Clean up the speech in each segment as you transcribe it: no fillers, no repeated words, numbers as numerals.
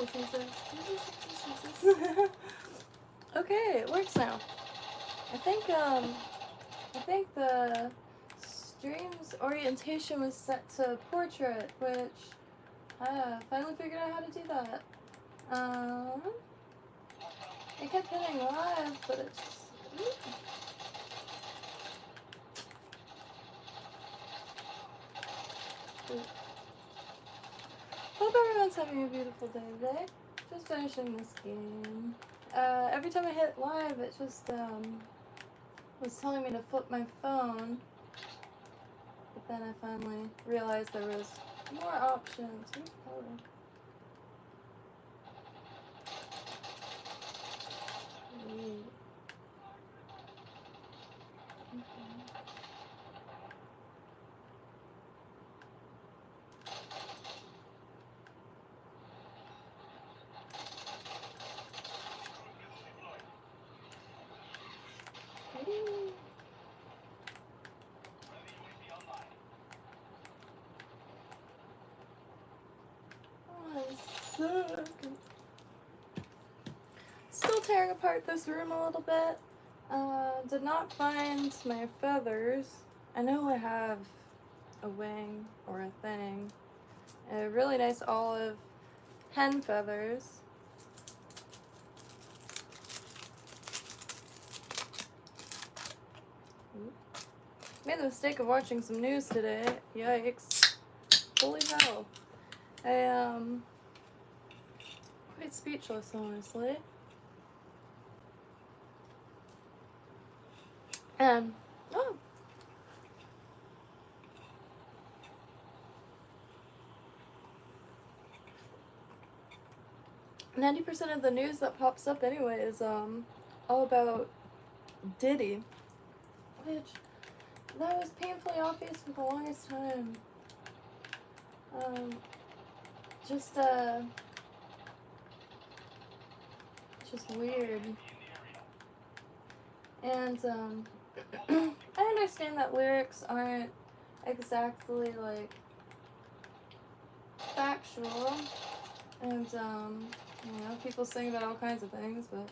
Oh, Jesus. Okay, it works now. I think the stream's orientation was set to portrait, which I finally figured out how to do that. I kept hitting live, but it's just... Hope everyone's having a beautiful day today. Just finishing this game. Every time I hit live, it just was telling me to flip my phone. But then I finally realized there was more options. Oh. Still tearing apart this room a little bit. Did not find my feathers. I know I have a wing or a thing. Really nice olive hen feathers. Made the mistake of watching some news today. Yikes. Holy hell. I quite speechless, honestly. And oh, 90% of the news that pops up anyway is all about Diddy, which that was painfully obvious for the longest time. Just weird. And I understand that lyrics aren't exactly like factual, and you know, people sing about all kinds of things, but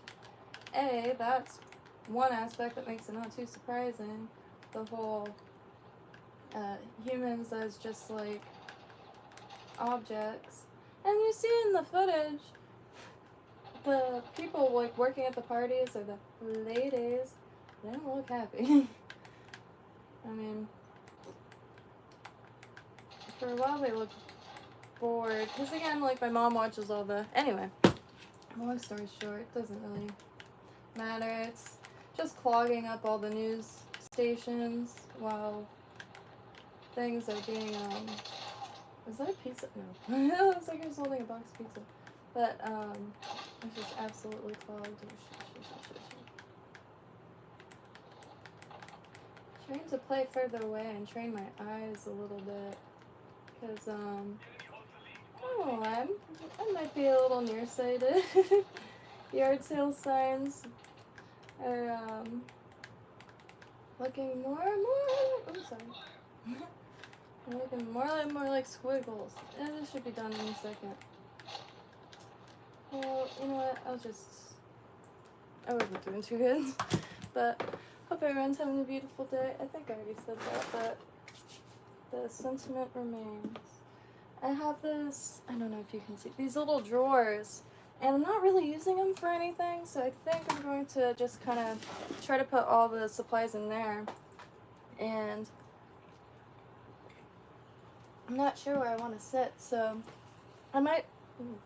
that's one aspect that makes it not too surprising. The whole humans as just like objects. And you see in the footage, the people like working at the parties or the ladies, they don't look happy. I mean, for a while they looked bored. Because again, like my mom watches all the... Anyway, long story short, it doesn't really matter. It's just clogging up all the news stations while things are being, is that a pizza? No. It looks like he was holding a box of pizza. But, it's just absolutely clogged. Trying to play further away and train my eyes a little bit. Because, oh, I might be a little nearsighted. Yard sale signs are, looking more and more, oh, sorry. Looking more and more like squiggles. And this should be done in a second. Well, you know what, I wasn't doing too good. But, hope everyone's having a beautiful day. I think I already said that, but the sentiment remains. I have this, I don't know if you can see, these little drawers. And I'm not really using them for anything, so I think I'm going to just kind of try to put all the supplies in there. And I'm not sure where I want to sit, so I might... Ooh.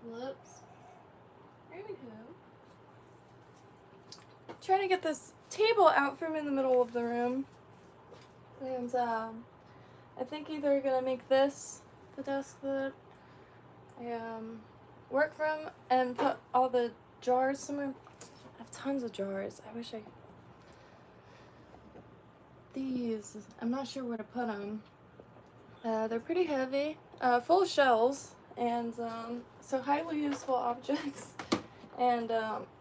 Whoops. There we go. Trying to get this table out from in the middle of the room. And I think either gonna make this the desk that I work from and put all the jars somewhere. I have tons of jars. I wish I... These, I'm not sure where to put them. They're pretty heavy, full of shells, and so highly useful objects. And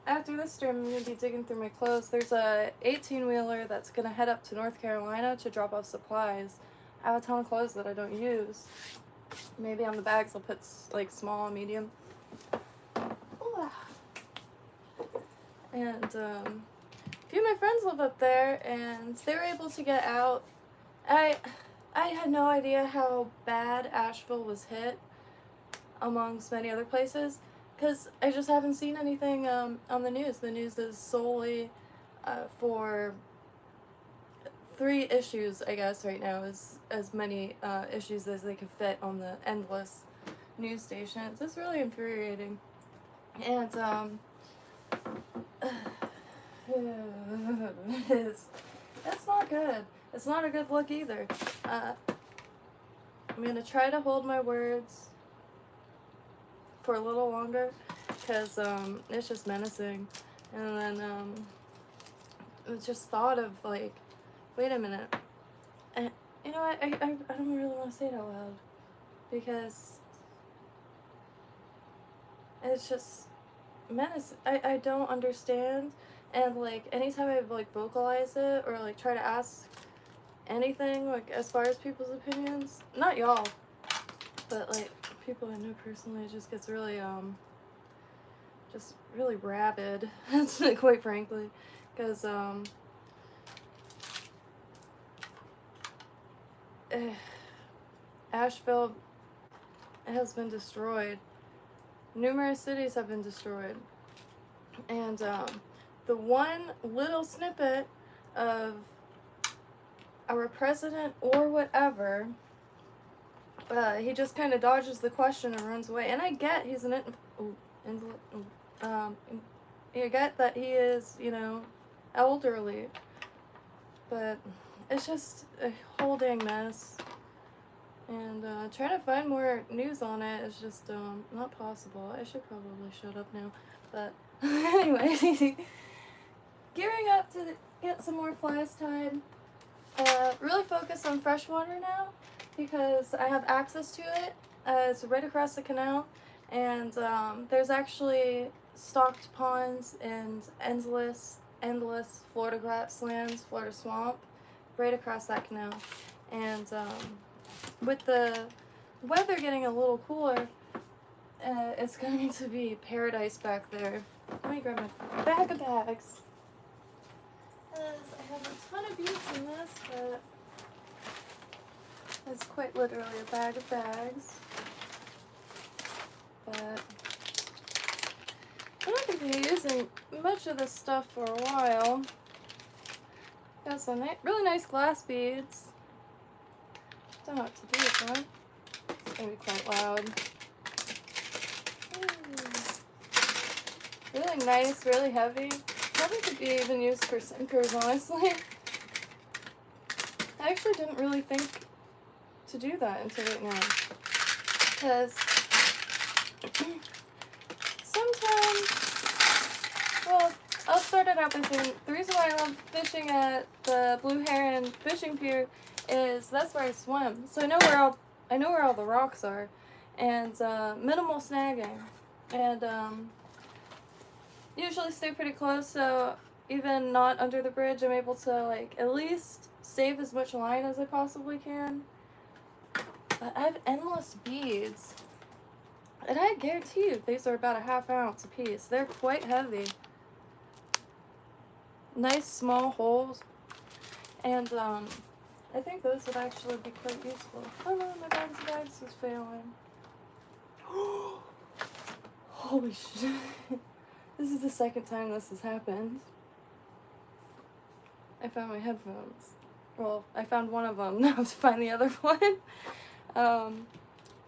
after this stream, I'm going to be digging through my clothes. There's a 18-wheeler that's going to head up to North Carolina to drop off supplies. I have a ton of clothes that I don't use. Maybe on the bags I'll put like small, medium. And a few of my friends live up there, and they were able to get out. I had no idea how bad Asheville was hit amongst many other places, because I just haven't seen anything on the news. The news is solely for 3 issues, I guess, right now, as many issues as they could fit on the endless news stations. It's really infuriating. And it's not good. It's not a good look either. I'm gonna try to hold my words for a little longer, because it's just menacing. And then it just thought of like, wait a minute, and you know what, I don't really want to say it out loud, because it's just menace. I don't understand, and like anytime I like vocalize it or like try to ask anything like as far as people's opinions, not y'all, but like people I know personally, it just gets really just really rabid, quite frankly, because Asheville has been destroyed. Numerous cities have been destroyed. And the one little snippet of our president or whatever, he just kind of dodges the question and runs away. And I get he's I get that he is, you know, elderly, but it's just a whole dang mess. And trying to find more news on it is just not possible. I should probably shut up now. But anyway, gearing up to get some more flies tied. Really focus on freshwater now, because I have access to it. It's right across the canal, and there's actually stocked ponds and endless Florida grasslands, Florida swamp, right across that canal. And with the weather getting a little cooler, it's going to be paradise back there. Let me grab my bag of bags. I have a ton of use in this, but it's quite literally a bag of bags. But I don't think I'll be using much of this stuff for a while. Got some really nice glass beads. Don't know what to do with them. It's gonna be quite loud. Really nice, really heavy. Probably could be even used for sinkers, honestly. I actually didn't really think to do that until right now, because sometimes, well, I'll start it out by saying the reason why I love fishing at the Blue Heron fishing pier is that's where I swim, so I know where all the rocks are, and minimal snagging, and usually stay pretty close, so even not under the bridge, I'm able to like at least save as much line as I possibly can. But I have endless beads, and I guarantee you these are about a ½ ounce a piece. They're quite heavy. Nice small holes, and I think those would actually be quite useful. Oh no, my bags is failing. Holy shit. This is the second time this has happened. I found my headphones. Well, I found one of them, now to find the other one.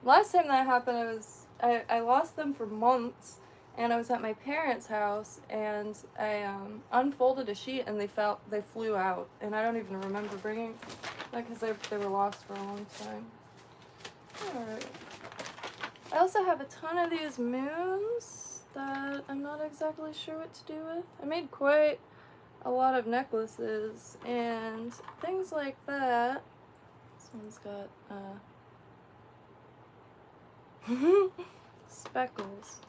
Last time that happened, I lost them for months, and I was at my parents' house, and I unfolded a sheet, and they flew out, and I don't even remember bringing, like, because they were lost for a long time. Alright. I also have a ton of these moons that I'm not exactly sure what to do with. I made quite a lot of necklaces and things like that. This one's got speckles.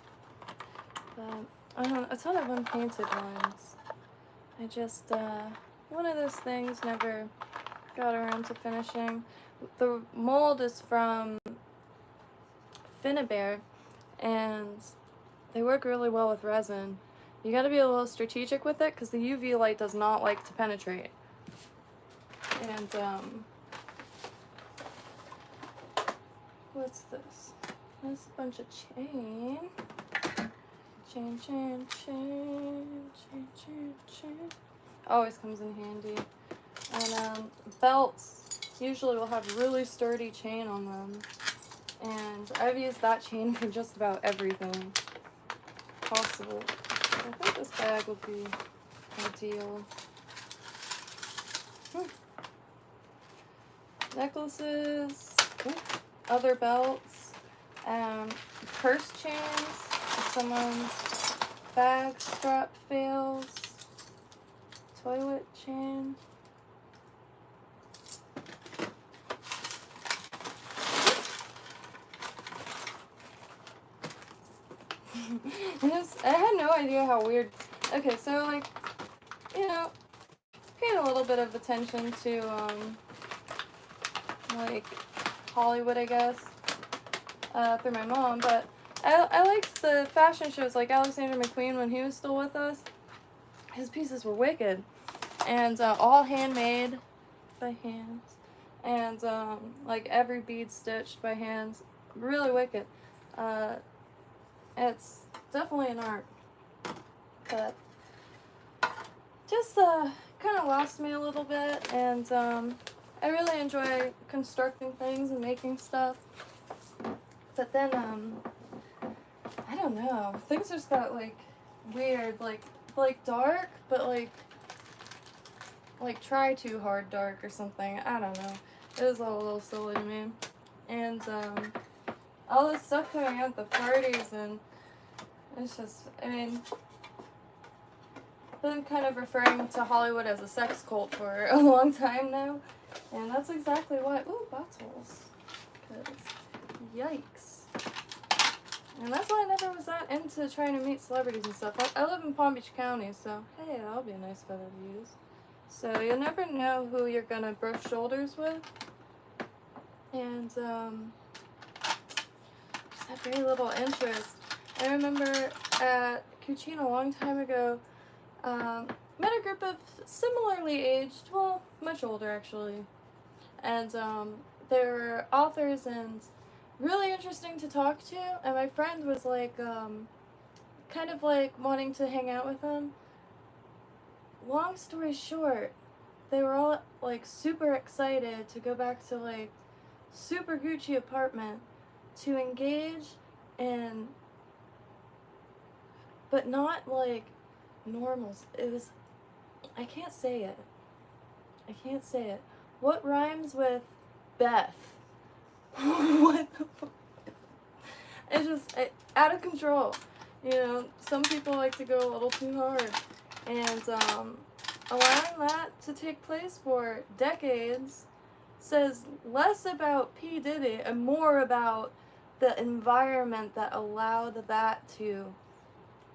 But a ton of unpainted ones. I just, one of those things never got around to finishing. The mold is from Finnebear, and they work really well with resin. You gotta be a little strategic with it because the UV light does not like to penetrate. And, what's this? There's a bunch of chain. Chain. Always comes in handy. And belts usually will have really sturdy chain on them. And I've used that chain for just about everything possible. I think this bag will be ideal. Necklaces, other belts, purse chains, if someone's bag strap fails, toilet chain. I had no idea how weird. Okay, so like, you know, paying a little bit of attention to like Hollywood, I guess, through my mom, but I liked the fashion shows like Alexander McQueen when he was still with us. His pieces were wicked, and all handmade by hands, and like every bead stitched by hands, really wicked. It's definitely an art, but just kind of lost me a little bit, and I really enjoy constructing things and making stuff, but then I don't know, things just got like weird, like dark, but like try too hard dark or something. I don't know, it was all a little silly to me, and all this stuff coming out at the parties, and it's just, I mean, I've been kind of referring to Hollywood as a sex cult for a long time now, and that's exactly why. Ooh, bottles. Because, yikes. And that's why I never was that into trying to meet celebrities and stuff. I live in Palm Beach County, so hey, that'll be a nice feather to use. So you'll never know who you're gonna brush shoulders with. And, just had very little interest. I remember at Cucina a long time ago, met a group of similarly aged, well, much older actually, and they were authors and really interesting to talk to, and my friend was like, kind of like wanting to hang out with them. Long story short, they were all like super excited to go back to like super Gucci apartment to engage in, but not like normals. It was, I can't say it. What rhymes with Beth? What the fuck? It's just out of control. You know, some people like to go a little too hard. And allowing that to take place for decades says less about P. Diddy and more about the environment that allowed that to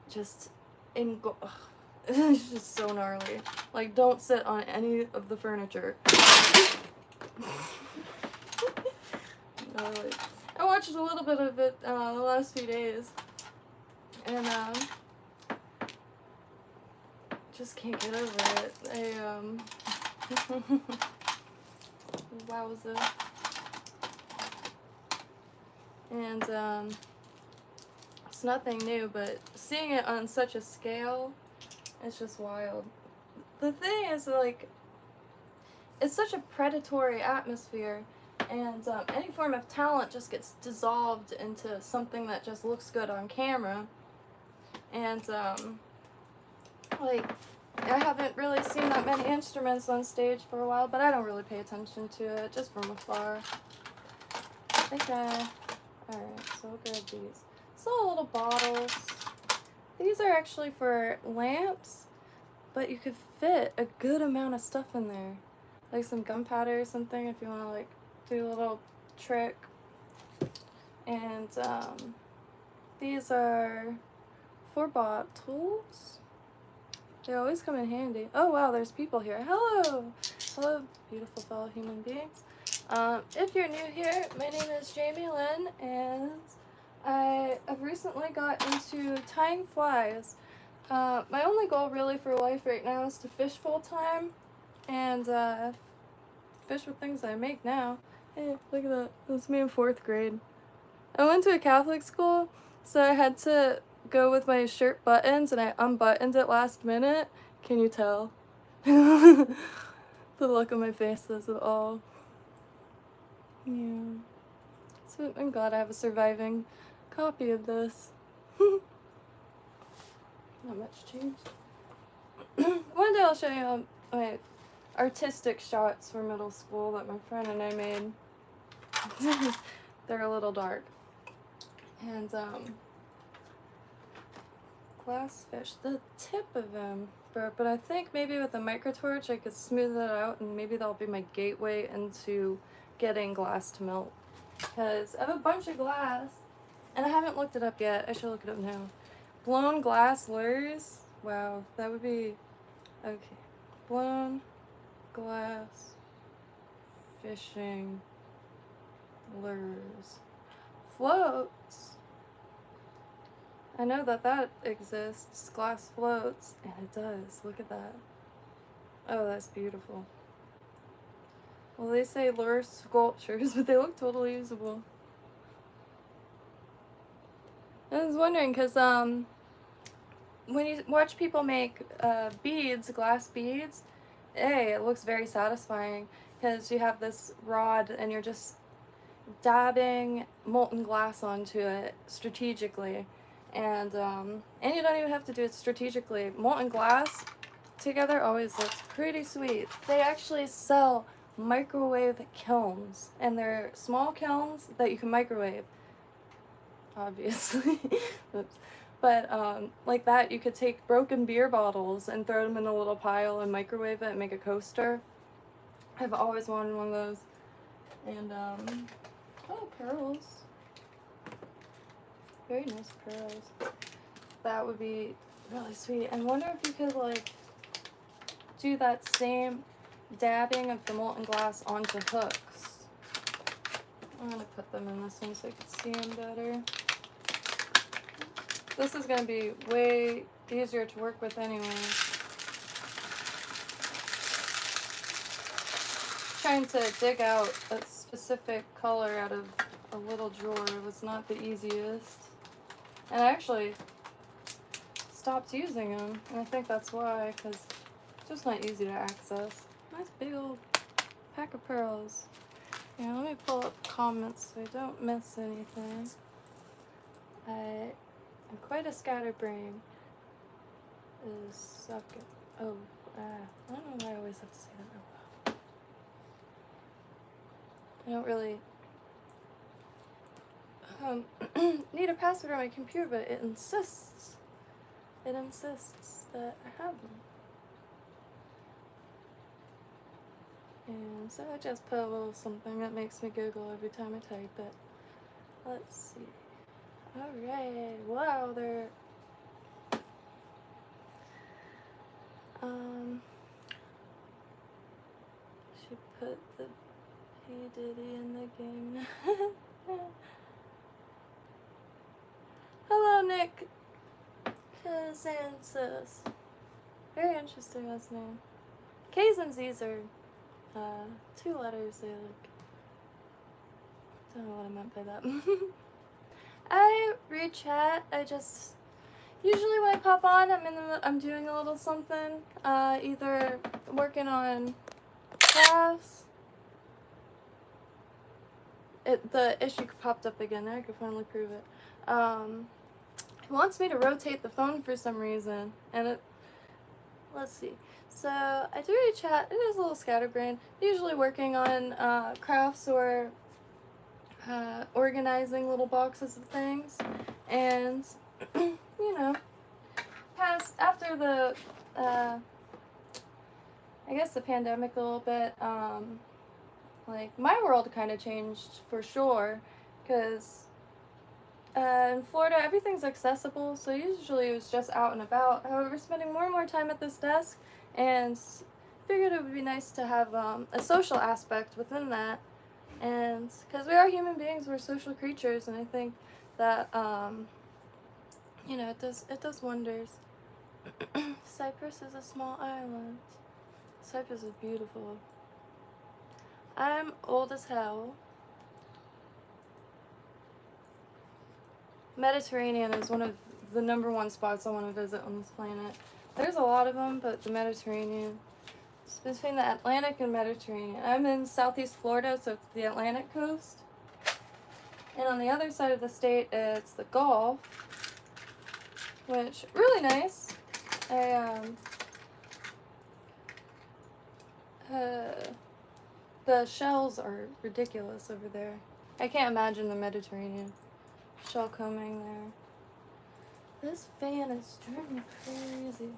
just it's just so gnarly. Like, don't sit on any of the furniture. Gnarly. I watched a little bit of it the last few days, and just can't get over it. Wowza. And it's nothing new, but seeing it on such a scale, it's just wild. The thing is, like, it's such a predatory atmosphere, and any form of talent just gets dissolved into something that just looks good on camera. And like, I haven't really seen that many instruments on stage for a while, but I don't really pay attention to it, just from afar. I think alright, so we'll grab these. So little bottles. These are actually for lamps, but you could fit a good amount of stuff in there. Like some gunpowder or something if you want to like do a little trick. And these are 4 bottles. They always come in handy. Oh wow, there's people here. Hello! Hello, beautiful fellow human beings. If you're new here, my name is JaimeLyn, and I have recently got into tying flies. My only goal really for life right now is to fish full time, and fish with things I make now. Hey, look at that. That's me in 4th grade. I went to a Catholic school, so I had to go with my shirt buttons, and I unbuttoned it last minute. Can you tell? The look on my face says it all. Yeah. So I'm glad I have a surviving copy of this. Not much changed. One day I'll show you my artistic shots for middle school that my friend and I made. They're a little dark. And glass fish, the tip of them broke, but I think maybe with a microtorch I could smooth it out, and maybe that'll be my gateway into getting glass to melt. Because I have a bunch of glass, and I haven't looked it up yet. I should look it up now. Blown glass lures. Wow, that would be okay. Blown glass fishing lures. Floats. I know that exists. Glass floats, and it does. Look at that. Oh, that's beautiful. Well, they say lure sculptures, but they look totally usable. I was wondering, because when you watch people make beads, glass beads, it looks very satisfying, because you have this rod and you're just dabbing molten glass onto it strategically, and you don't even have to do it strategically. Molten glass together always looks pretty sweet. They actually sell microwave kilns, and they're small kilns that you can microwave, obviously. Oops. But like that, you could take broken beer bottles and throw them in a little pile and microwave it and make a coaster. I've always wanted one of those. And oh, pearls. Very nice pearls. That would be really sweet. I wonder if you could like do that same dabbing of the molten glass onto hooks. I'm gonna put them in this one so I can see them better. This is gonna be way easier to work with anyway. Trying to dig out a specific color out of a little drawer was not the easiest. And I actually stopped using them, and I think that's why, because it's just not easy to access. Nice big old pack of pearls. Yeah, let me pull up comments so I don't miss anything. I'm quite a scatterbrain. Suck it. Oh, I don't know why I always have to say that out loud. I don't really need a password on my computer, but it insists. It insists that I have them. And so I just put a little something that makes me giggle every time I type it. Let's see. Alright, wow, they're should put the P. Diddy in the game. Hello, Nick Kazansis. Very interesting last name. K's and Z's are 2 letters. They like, don't know what I meant by that. I read chat. I just usually when I pop on, I'm doing a little something. Either working on crafts. The issue popped up again. There, I could finally prove it. It wants me to rotate the phone for some reason, and it. Let's see. So I do read chat. It is a little scatterbrained. Usually working on crafts or organizing little boxes of things, and you know, after the I guess the pandemic a little bit, like my world kind of changed for sure, because In Florida, everything's accessible, so usually it was just out and about. However, spending more and more time at this desk, and figured it would be nice to have a social aspect within that. And because we are human beings, we're social creatures, and I think that you know, it does wonders. Cyprus is a small island. Cyprus is beautiful. I'm old as hell. Mediterranean is one of the #1 spots I want to visit on this planet. There's a lot of them, but the Mediterranean. It's between the Atlantic and Mediterranean. I'm in southeast Florida, so it's the Atlantic coast. And on the other side of the state, it's the Gulf, which really nice. The shells are ridiculous over there. I can't imagine the Mediterranean shell coming there. This fan is driving me crazy.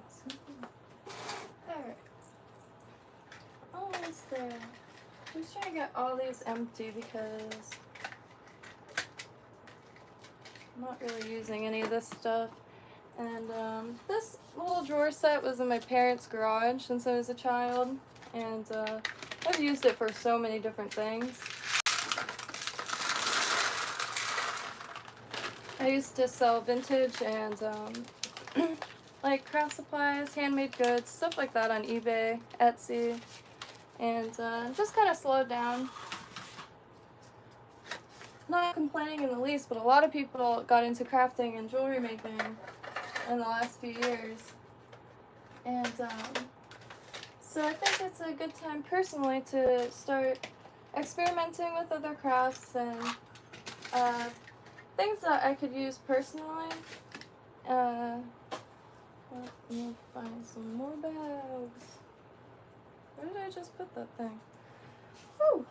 Alright. Almost there. I'm just trying to get all these empty because I'm not really using any of this stuff. And this little drawer set was in my parents' garage since I was a child. And I've used it for so many different things. I used to sell vintage and like craft supplies, handmade goods, stuff like that on eBay, Etsy, and just kind of slowed down. Not complaining in the least, but a lot of people got into crafting and jewelry making in the last few years. And so I think it's a good time personally to start experimenting with other crafts and things that I could use personally. Let me find some more bags. Where did I just put that thing? Whew.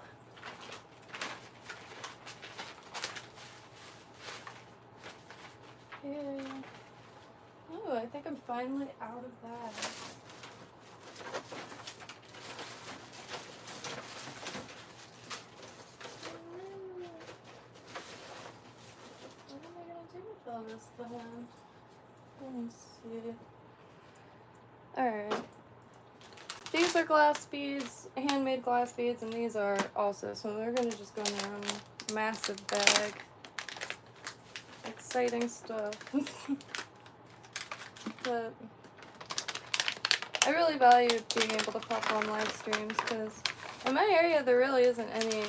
Yeah. Oh, I think I'm finally out of that. All this thing. Let me see. Alright. These are glass beads, handmade glass beads, and these are also, so they're gonna just go in their own massive bag. Exciting stuff. But I really value being able to pop on live streams because in my area there really isn't any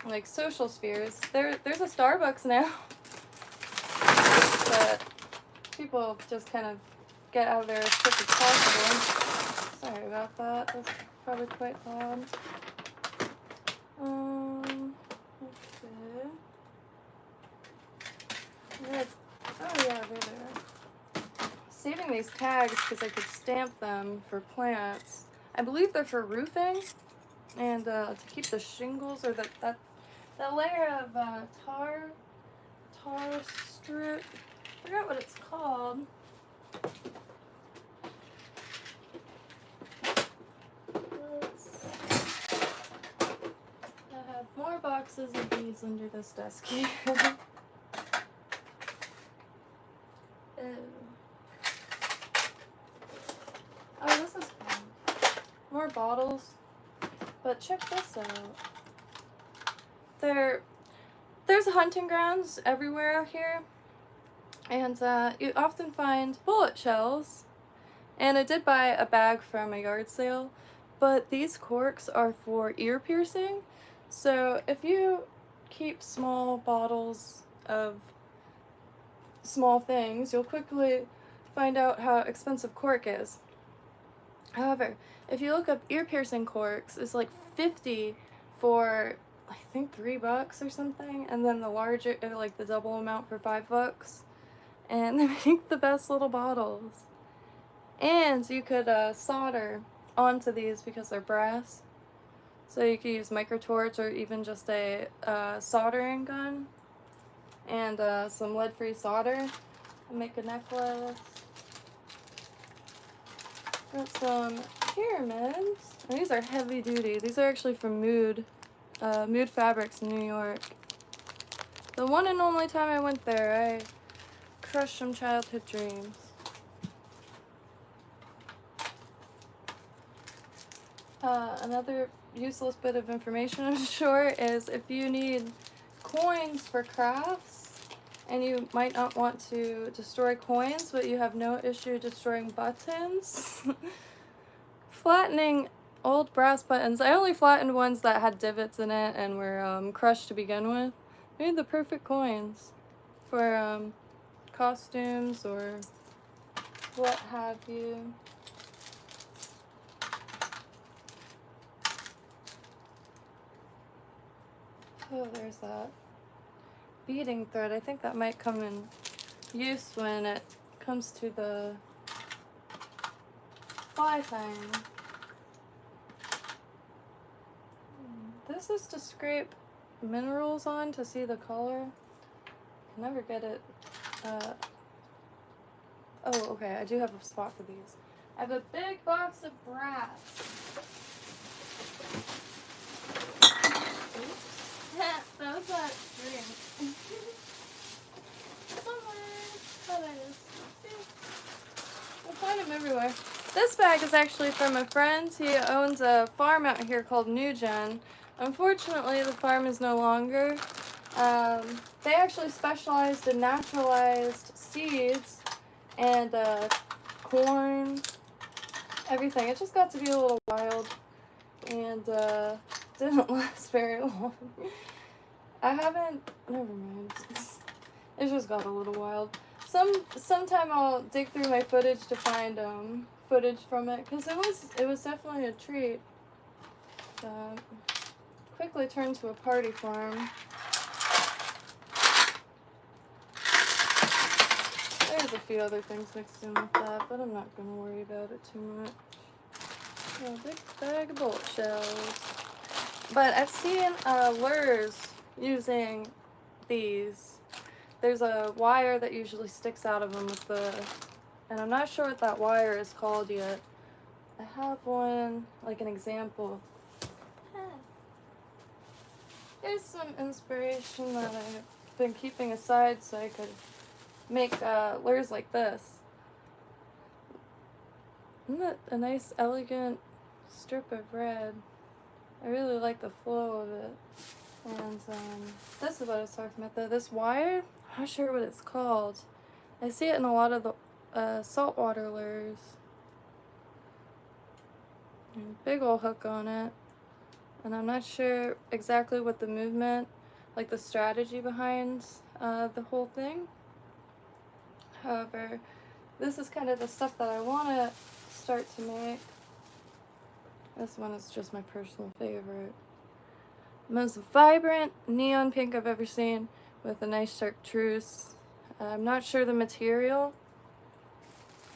like social spheres. There's a Starbucks now. But people just kind of get out of there as quick as possible. Sorry about that. That's probably quite loud. Okay. Oh yeah, they're there. Saving these tags because I could stamp them for plants. I believe they're for roofing and to keep the shingles or that layer of tar strip. I forgot what it's called. I have more boxes of beads under this desk here. Oh, this is fun. More bottles. But check this out. There's hunting grounds everywhere out here. And you often find bullet shells. And I did buy a bag from a yard sale. But these corks are for ear piercing. So if you keep small bottles of small things, you'll quickly find out how expensive cork is. However, if you look up ear piercing corks, it's like 50 for I think $3 or something, and then the larger, like the double amount for $5. And they make the best little bottles. And you could solder onto these because they're brass. So you could use microtorch or even just a soldering gun and some lead-free solder and make a necklace. Got some pyramids. And these are heavy duty. These are actually from Mood Fabrics in New York. The one and only time I went there, I crushed some childhood dreams. Another useless bit of information, I'm sure, is if you need coins for crafts, and you might not want to destroy coins, but you have no issue destroying buttons. Flattening old brass buttons. I only flattened ones that had divots in it and were crushed to begin with. Made the perfect coins for costumes or what have you. Oh, there's that beading thread. I think that might come in use when it comes to the fly thing. This is to scrape minerals on to see the color. Can never get it. Oh, okay, I do have a spot for these. I have a big box of brass. That was that drink. Somewhere. Oh, there it is. See? We'll find them everywhere. This bag is actually from a friend. He owns a farm out here called New Gen. Unfortunately, the farm is no longer. They actually specialized in naturalized seeds and corn, everything. It just got to be a little wild and didn't last very long. Never mind. It just got a little wild. Sometime I'll dig through my footage to find footage from it, because it was definitely a treat. Quickly turned to a party farm. There's a few other things mixed in with that, but I'm not going to worry about it too much. A big bag of bullet shells. But I've seen lures using these. There's a wire that usually sticks out of them with and I'm not sure what that wire is called yet. I have one, like an example. Here's some inspiration that I've been keeping aside so I could make lures like this. Isn't that a nice, elegant strip of red? I really like the flow of it. And this is what I was talking about though. This wire, I'm not sure what it's called. I see it in a lot of the saltwater lures. Big ol' hook on it. And I'm not sure exactly what the movement, like the strategy behind the whole thing. However, this is kind of the stuff that I want to start to make. This one is just my personal favorite. Most vibrant neon pink I've ever seen with a nice chartreuse. I'm not sure the material.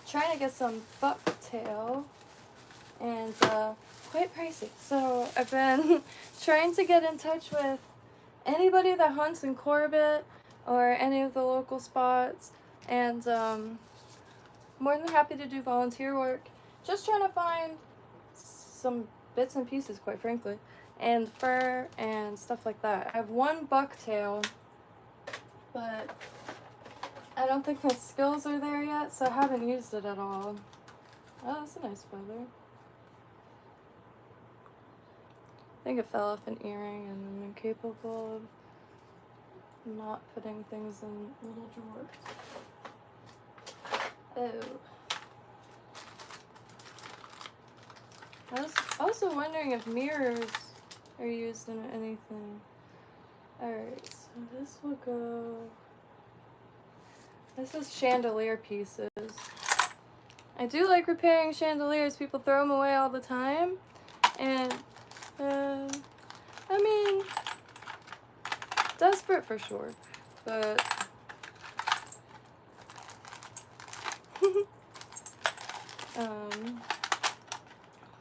Trying to get some bucktail and quite pricey. So I've been trying to get in touch with anybody that hunts in Corbett or any of the local spots, and more than happy to do volunteer work. Just trying to find some bits and pieces, quite frankly, and fur and stuff like that. I have one bucktail, but I don't think my skills are there yet, so I haven't used it at all. Oh, that's a nice feather. I think it fell off an earring, and I'm incapable of not putting things in little drawers. Oh. I was also wondering if mirrors are used in anything. Alright, so this will go... This is chandelier pieces. I do like repairing chandeliers. People throw them away all the time. And, I mean, desperate for sure. But...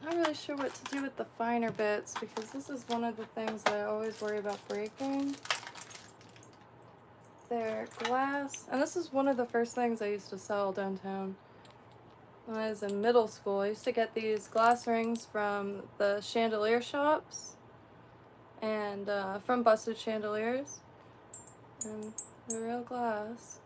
not really sure what to do with the finer bits, because this is one of the things that I always worry about breaking. They're glass, and this is one of the first things I used to sell downtown when I was in middle school. I used to get these glass rings from the chandelier shops and from Busted Chandeliers, And the real glass.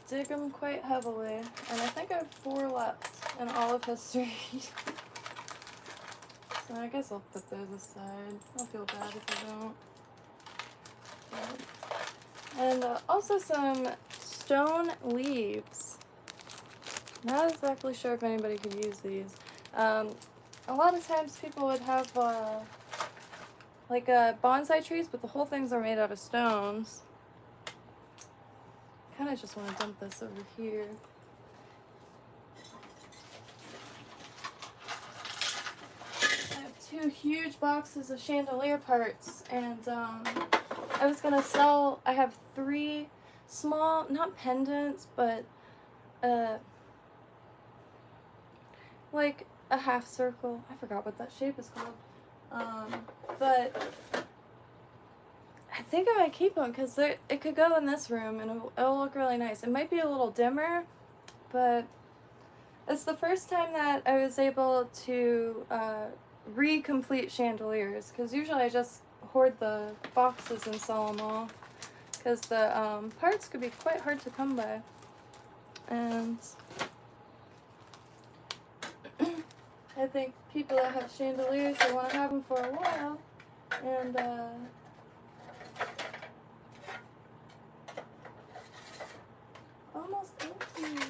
Dig them quite heavily, and I think I have 4 left in all of history. So I guess I'll put those aside. I'll feel bad if I don't. And also some stone leaves. Not exactly sure if anybody could use these. A lot of times people would have like bonsai trees, but the whole things are made out of stones. Kind of just want to dump this over here. I have 2 huge boxes of chandelier parts, and I was gonna sell. I have 3 small, not pendants, but like a half circle. I forgot what that shape is called. But I think I might keep them because it could go in this room and it'll look really nice. It might be a little dimmer, but it's the first time that I was able to re-complete chandeliers, because usually I just hoard the boxes and sell them off because the parts could be quite hard to come by. And I think people that have chandeliers, they want to have them for a while, and almost empty.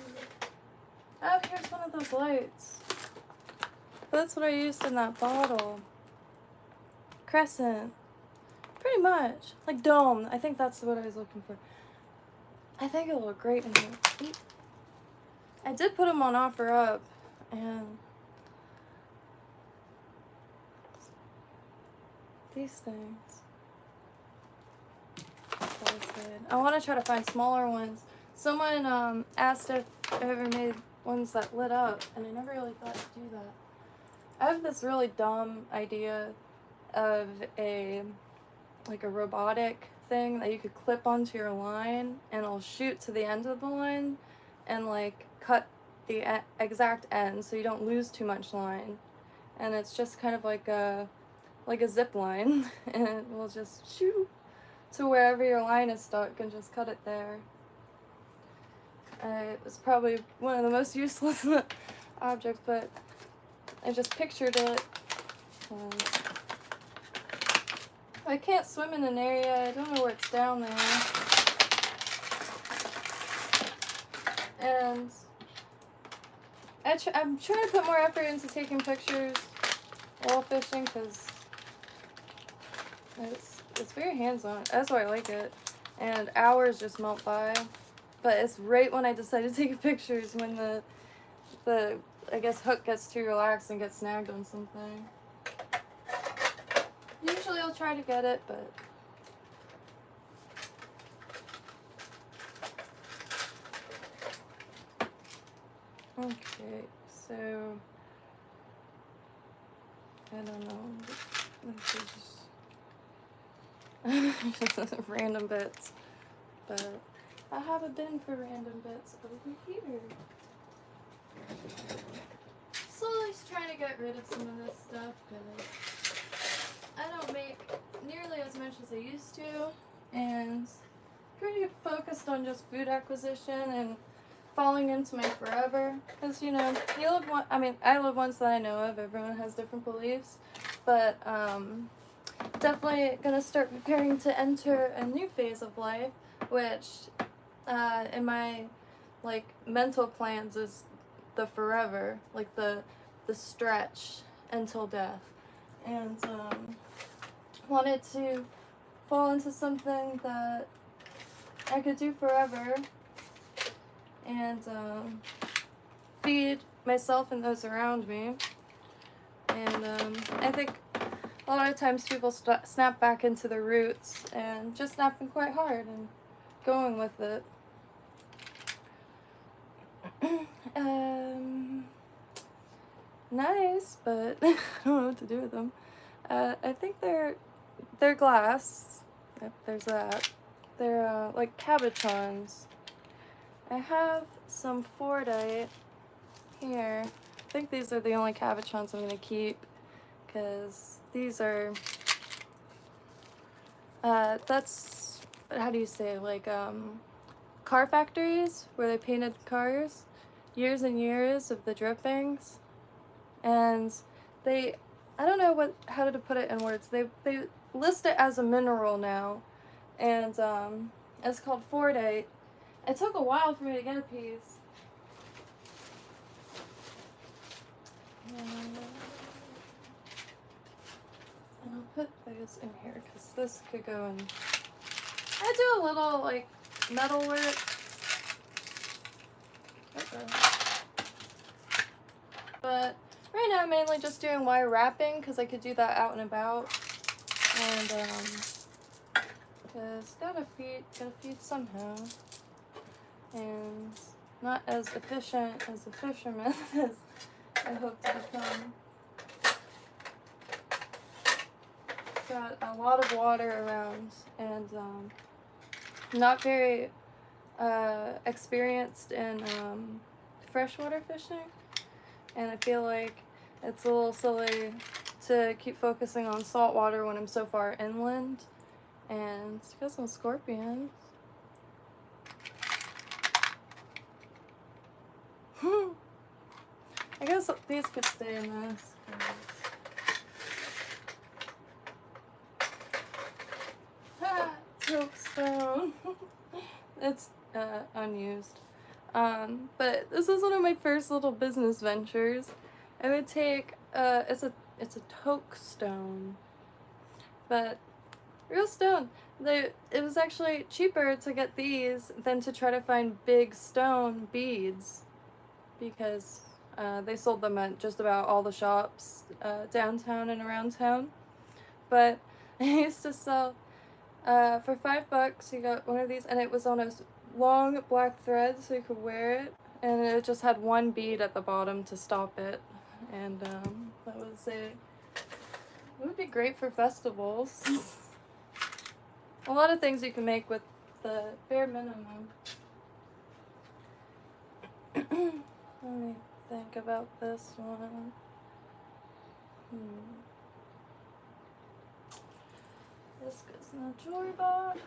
Oh, here's one of those lights. That's what I used in that bottle. Crescent. Pretty much. Like dome. I think that's what I was looking for. I think it'll look great in here. I did put them on OfferUp, and these things. I want to try to find smaller ones. Someone asked if I ever made ones that lit up, and I never really thought to do that. I have this really dumb idea of a robotic thing that you could clip onto your line, and it'll shoot to the end of the line and like cut the exact end so you don't lose too much line. And it's just kind of like a zip line, and it will just shoot to wherever your line is stuck and just cut it there. It was probably one of the most useless objects, but I just pictured it. I can't swim in an area. I don't know where it's down there. And I'm trying to put more effort into taking pictures while fishing, because it's very hands-on. That's why I like it. And hours just melt by. But it's right when I decide to take pictures when the I guess hook gets too relaxed and gets snagged on something. Usually I'll try to get it, but okay, so I don't know. This is random bits, but I have a bin for random bits over here. Slowly trying to get rid of some of this stuff, because I don't make nearly as much as I used to, and pretty focused on just food acquisition and falling into my forever. Because, you know, you live one, I mean, I live ones that I know of. Everyone has different beliefs, but definitely gonna start preparing to enter a new phase of life, which in my like mental plans is the forever, like the stretch until death. And wanted to fall into something that I could do forever, and feed myself and those around me. And I think a lot of times people snap back into their roots, and just snapping quite hard and going with it. Nice, but I don't know what to do with them. I think they're glass. Yep, there's that. They're like cabochons. I have some Fordite here. I think these are the only cabochons I'm gonna keep, because these are That's, how do you say, like, car factories where they painted cars. Years and years of the drippings. And they, I don't know how to put it in words. They list it as a mineral now. And it's called foraging. It took a while for me to get a piece. And I'll put those in here because this could go in. I do a little like metal work. But right now I'm mainly just doing wire wrapping because I could do that out and about. And because gotta feed somehow. And not as efficient as a fisherman as I hope to become. Got a lot of water around and not very experienced in freshwater fishing, and I feel like it's a little silly to keep focusing on saltwater when I'm so far inland. And got some scorpions. I guess these could stay in this. Soapstone. It's unused. But this is one of my first little business ventures. I would take it's a toke stone, but real stone. It was actually cheaper to get these than to try to find big stone beads, because they sold them at just about all the shops downtown and around town. But I used to sell for $5 you got one of these, and it was on a long black thread so you could wear it, and it just had one bead at the bottom to stop it. And that was it would be great for festivals. A lot of things you can make with the bare minimum. Let me think about this one. This goes in the jewelry box.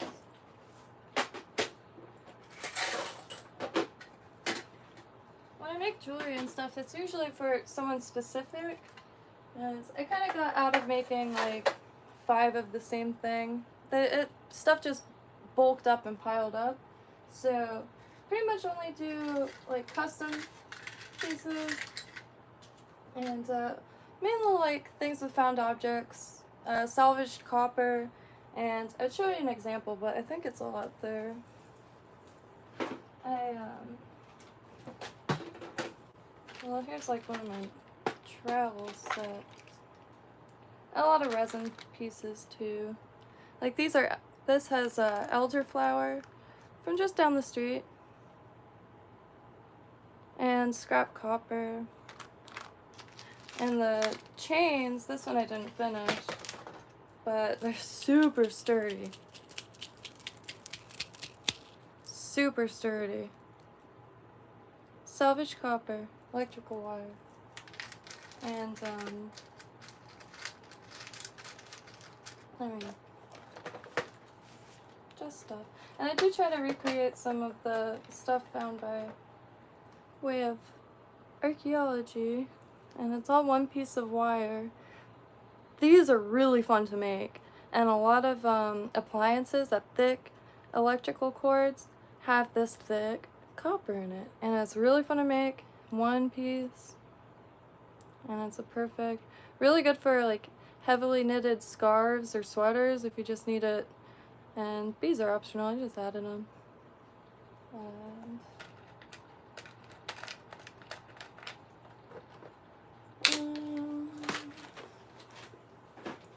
When I make jewelry and stuff, it's usually for someone specific. Because I kind of got out of making like 5 of the same thing. Stuff just bulked up and piled up. So pretty much only do like custom pieces and mainly like things with found objects, salvaged copper, and I'd show you an example, but I think it's all up there. Well, here's like one of my travel sets. A lot of resin pieces too. Like this has elderflower from just down the street, and scrap copper. And the chains, this one I didn't finish, but they're super sturdy. Super sturdy. Salvaged copper, electrical wire, and just stuff. And I do try to recreate some of the stuff found by way of archaeology, and it's all one piece of wire. These are really fun to make, and a lot of appliances that thick electrical cords have this thick copper in it, and it's really fun to make. One piece, and it's a perfect, really good for like heavily knitted scarves or sweaters if you just need it. And these are optional, I just added them.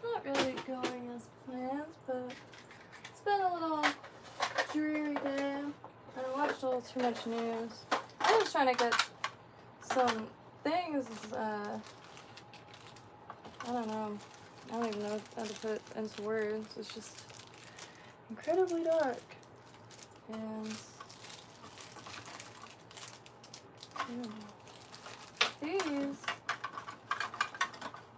Not really going as planned, but it's been a little dreary day. I watched a little too much news. I'm just trying to get some things, I don't know. I don't even know how to put it into words. It's just incredibly dark. And these,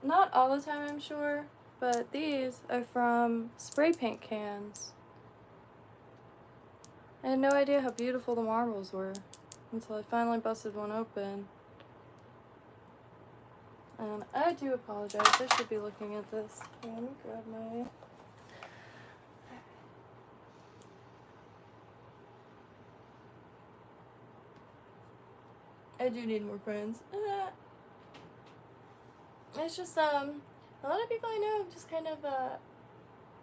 not all the time I'm sure, but these are from spray paint cans. I had no idea how beautiful the marbles were until I finally busted one open. And I do apologize, I should be looking at this. Here, let me grab my... I do need more friends. It's just, a lot of people I know just kind of,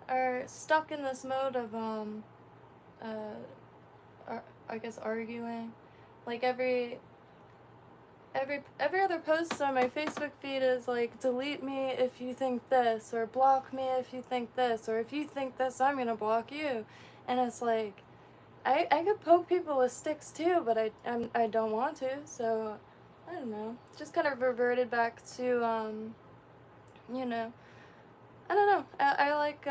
are stuck in this mode of, I guess arguing. Like every other post on my Facebook feed is like, delete me if you think this, or block me if you think this, or if you think this, I'm gonna block you. And it's like, I could poke people with sticks too, but I don't want to, so I don't know. Just kind of reverted back to, you know, I don't know. I like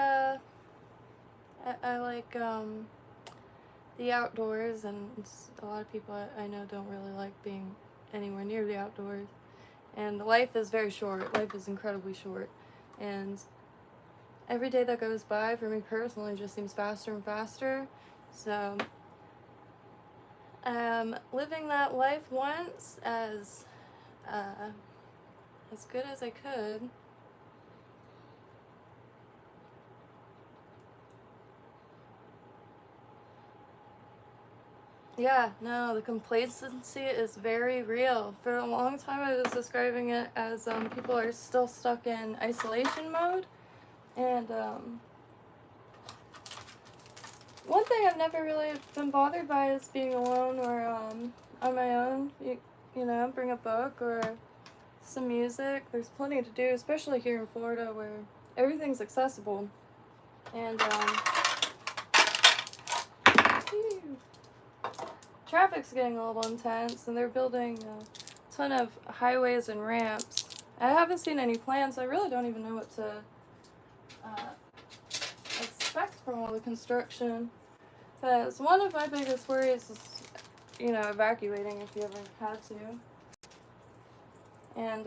the outdoors, and a lot of people I know don't really like being anywhere near the outdoors. And life is very short. Life is incredibly short. And every day that goes by for me personally just seems faster and faster. So, living that life once as good as I could. Yeah, no, the complacency is very real. For a long time I was describing it as people are still stuck in isolation mode. And one thing I've never really been bothered by is being alone or on my own. You know, bring a book or some music. There's plenty to do, especially here in Florida where everything's accessible. And traffic's getting a little intense, and they're building a ton of highways and ramps. I haven't seen any plans, so I really don't even know what to expect from all the construction. Because one of my biggest worries is, you know, evacuating if you ever had to. And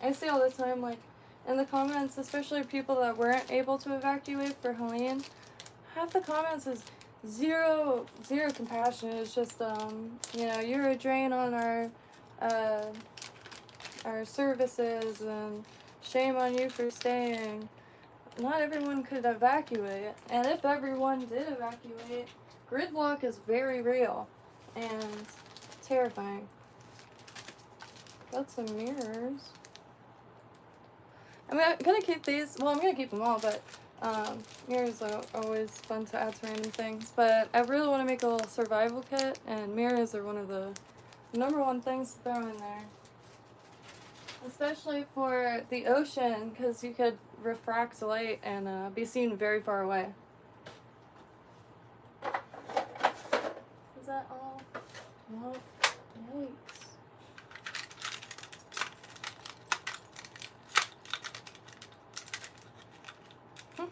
I see all the time, like, in the comments, especially people that weren't able to evacuate for Helene, half the comments is zero compassion. It's just, you know, you're a drain on our services, and shame on you for staying. Not everyone could evacuate, and if everyone did evacuate, gridlock is very real and terrifying. Got some mirrors. I'm gonna keep these. Well, I'm gonna keep them all, but mirrors are always fun to add to random things. But I really want to make a little survival kit, and mirrors are one of the #1 things to throw in there. Especially for the ocean, because you could refract light and be seen very far away. Is that all? No. Yikes. I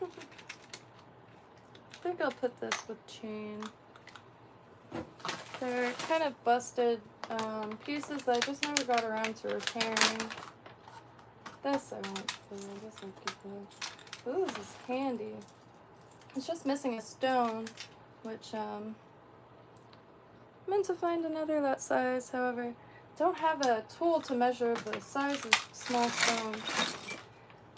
think I'll put this with chain. They're kind of busted pieces that I just never got around to repairing. This I won't put. I guess I'll keep it. Ooh, this is handy. It's just missing a stone, which meant to find another that size. However, don't have a tool to measure the size of small stones.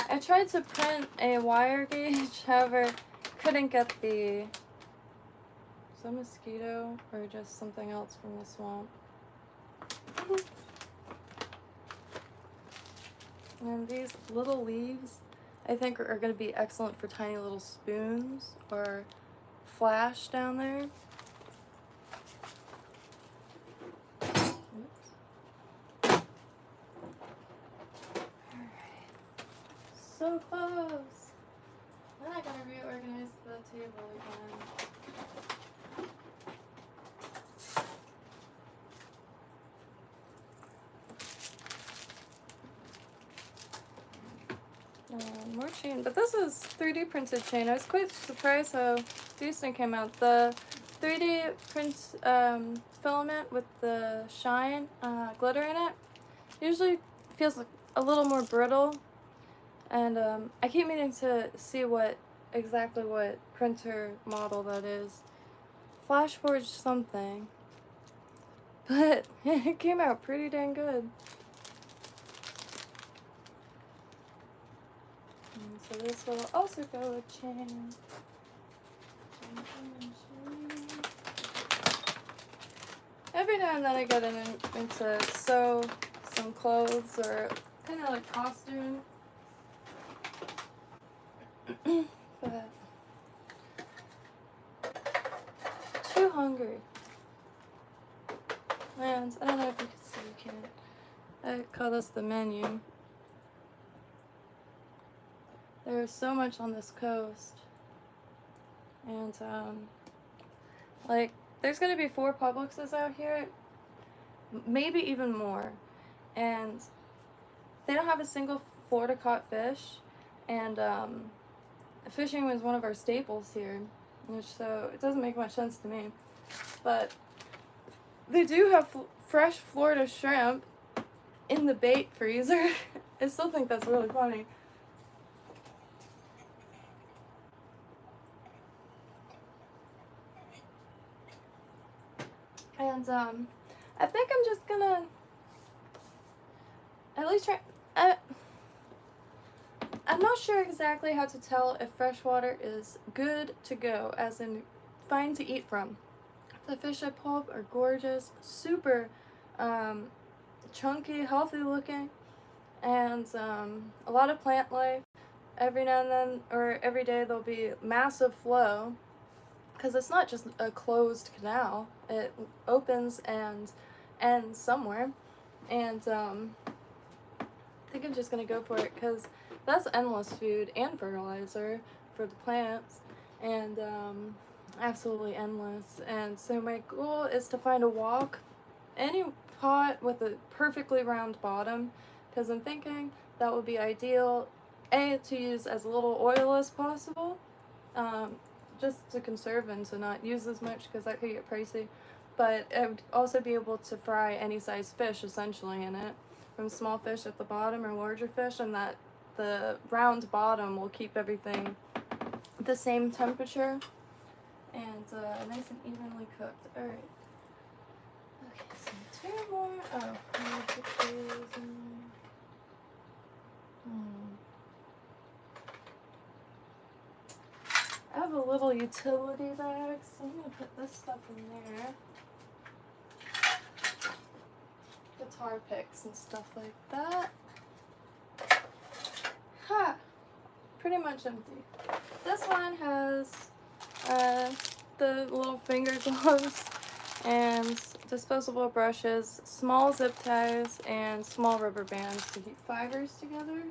I tried to print a wire gauge, however, couldn't get the... Is that a mosquito or just something else from the swamp? And these little leaves, I think, are going to be excellent for tiny little spoons or flash down there. So close. Then I gotta reorganize the table again. More chain, but this is 3D printed chain. I was quite surprised how decent it came out. The 3D print filament with the shine glitter in it usually feels like a little more brittle. And I keep meaning to see exactly what printer model that is. Flashforge something. But it came out pretty dang good. And so this will also go with chain. Every now and then I get into sew some clothes or kind of like costume. But too hungry. And I don't know if you can see, you can't. I call this the menu. There's so much on this coast. And like there's gonna be 4 Publixes out here, maybe even more. And they don't have a single Florida caught fish. And fishing was one of our staples here, which so it doesn't make much sense to me. But they do have fresh Florida shrimp in the bait freezer. I still think that's really funny. And I think I'm just gonna at least try. I'm not sure exactly how to tell if freshwater is good to go, as in fine to eat from. The fish I pull up are gorgeous, super chunky, healthy looking, and a lot of plant life. Every now and then, or every day, there'll be massive flow, because it's not just a closed canal. It opens and ends somewhere, and I think I'm just gonna go for it, because that's endless food and fertilizer for the plants, and absolutely endless. And so my goal is to find a wok, any pot with a perfectly round bottom, because I'm thinking that would be ideal, A, to use as little oil as possible, just to conserve and to not use as much, because that could get pricey, but I would also be able to fry any size fish essentially in it, from small fish at the bottom or larger fish, and that the round bottom will keep everything the same temperature and nice and evenly cooked. Alright. Okay, so 2 more. Oh, let me put these in there. I have a little utility bag, so I'm going to put this stuff in there. Guitar picks and stuff like that. Ha! Pretty much empty. This one has the little finger gloves and disposable brushes, small zip ties, and small rubber bands to keep fibers together.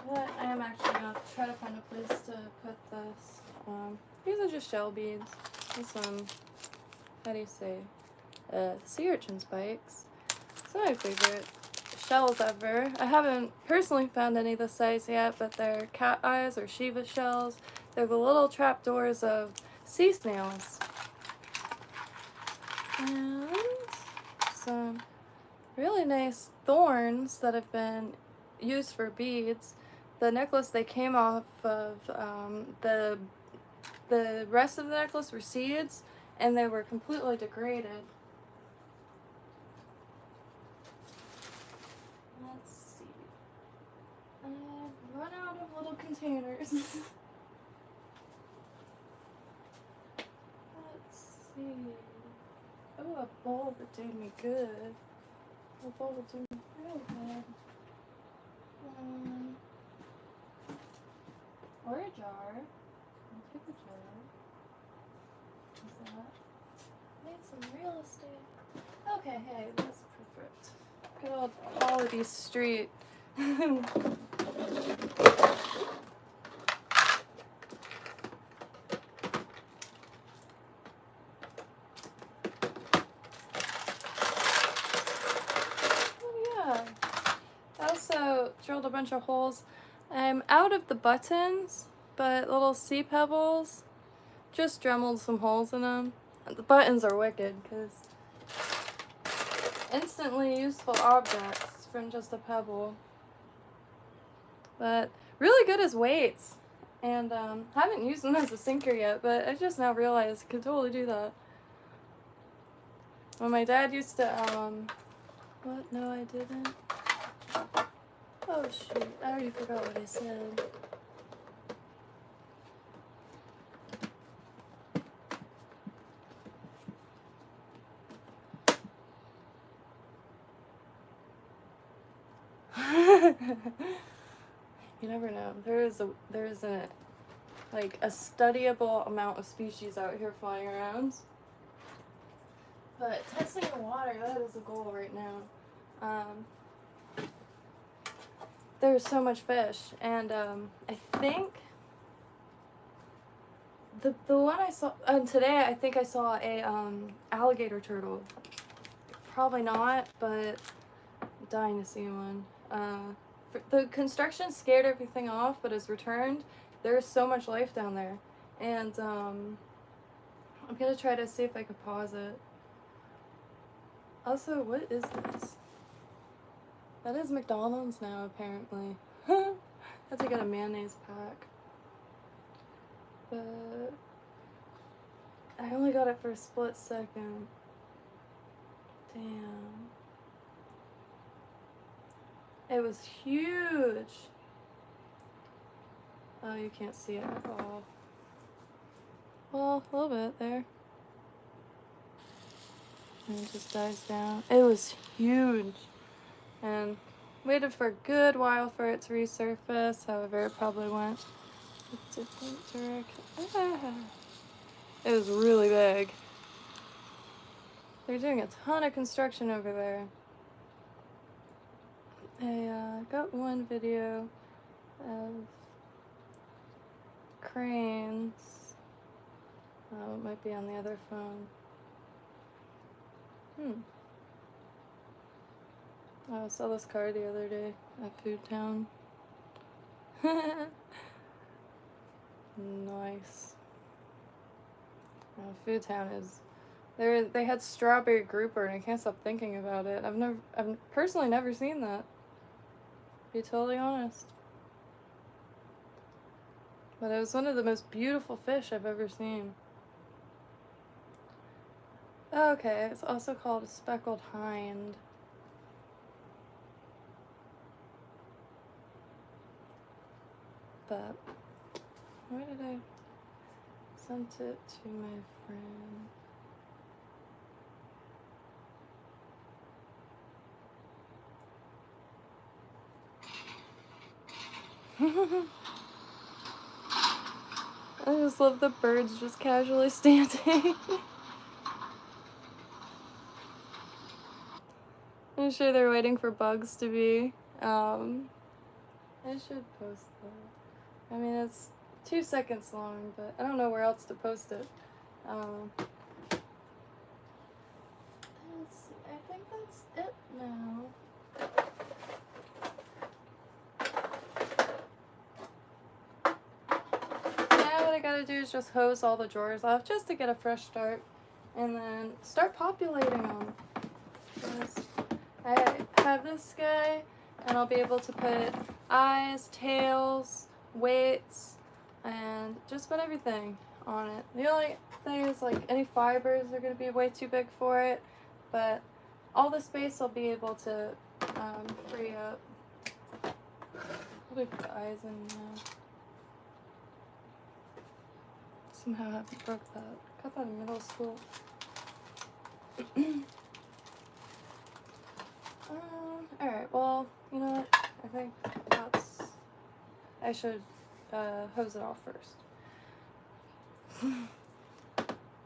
But I am actually going to try to find a place to put this. These are just shell beads and some, how do you say, sea urchin spikes. It's my favorite shells ever. I haven't personally found any this size yet, but they're cat eyes or Shiva shells. They're the little trapdoors of sea snails. And some really nice thorns that have been used for beads. The necklace they came off of, the rest of the necklace were seeds, and they were completely degraded. Let's see. I've run out of little containers. Let's see. Oh, a bowl would do me good. A bowl would do me real good. Or a jar. I'll take a jar. Is that? Need some real estate. Okay, hey, that's perfect. Good old quality street. Drilled a bunch of holes. I'm out of the buttons, but little sea pebbles, just dremeled some holes in them. The buttons are wicked because instantly useful objects than just a pebble. But really good as weights. And haven't used them as a sinker yet, but I just now realized I could totally do that. When my dad used to, what? No, I didn't. Oh shoot, I already forgot what I said. You never know. There is a like a studyable amount of species out here flying around. But testing the water, that is a goal right now. There's so much fish, and I think the one I saw today, I think I saw a alligator turtle. Probably not, but I'm dying to see one. The construction scared everything off, but it's returned. There's so much life down there, and I'm gonna try to see if I could pause it. Also, what is this? That is McDonald's now, apparently. Had to get a mayonnaise pack. But I only got it for a split second. Damn. It was huge. Oh, you can't see it at all. Well, a little bit there. And it just dies down. It was huge. And waited for a good while for it to resurface. However, it probably went a different direction. It was really big. They're doing a ton of construction over there. I got one video of cranes. Oh, it might be on the other phone. Oh, I saw this car the other day at Food Town. Nice. Food Town is... They had strawberry grouper, and I can't stop thinking about it. I've personally never seen that. To be totally honest. But it was one of the most beautiful fish I've ever seen. Okay, it's also called a speckled hind. But where did I send it to my friend? I just love the birds just casually standing. I'm sure they're waiting for bugs to be. I should post that. I mean, it's 2 seconds long, but I don't know where else to post it. Let's see. I think that's it now. Now what I gotta do is just hose all the drawers off just to get a fresh start, and then start populating them. I have this guy, and I'll be able to put eyes, tails, weights, and just about everything on it. The only thing is, like, any fibers are going to be way too big for it, but all the space I'll be able to free up. I'll put the eyes in now. Somehow I haven't broke that. Got that in middle school. Alright, well, you know what? I think I should hose it off first.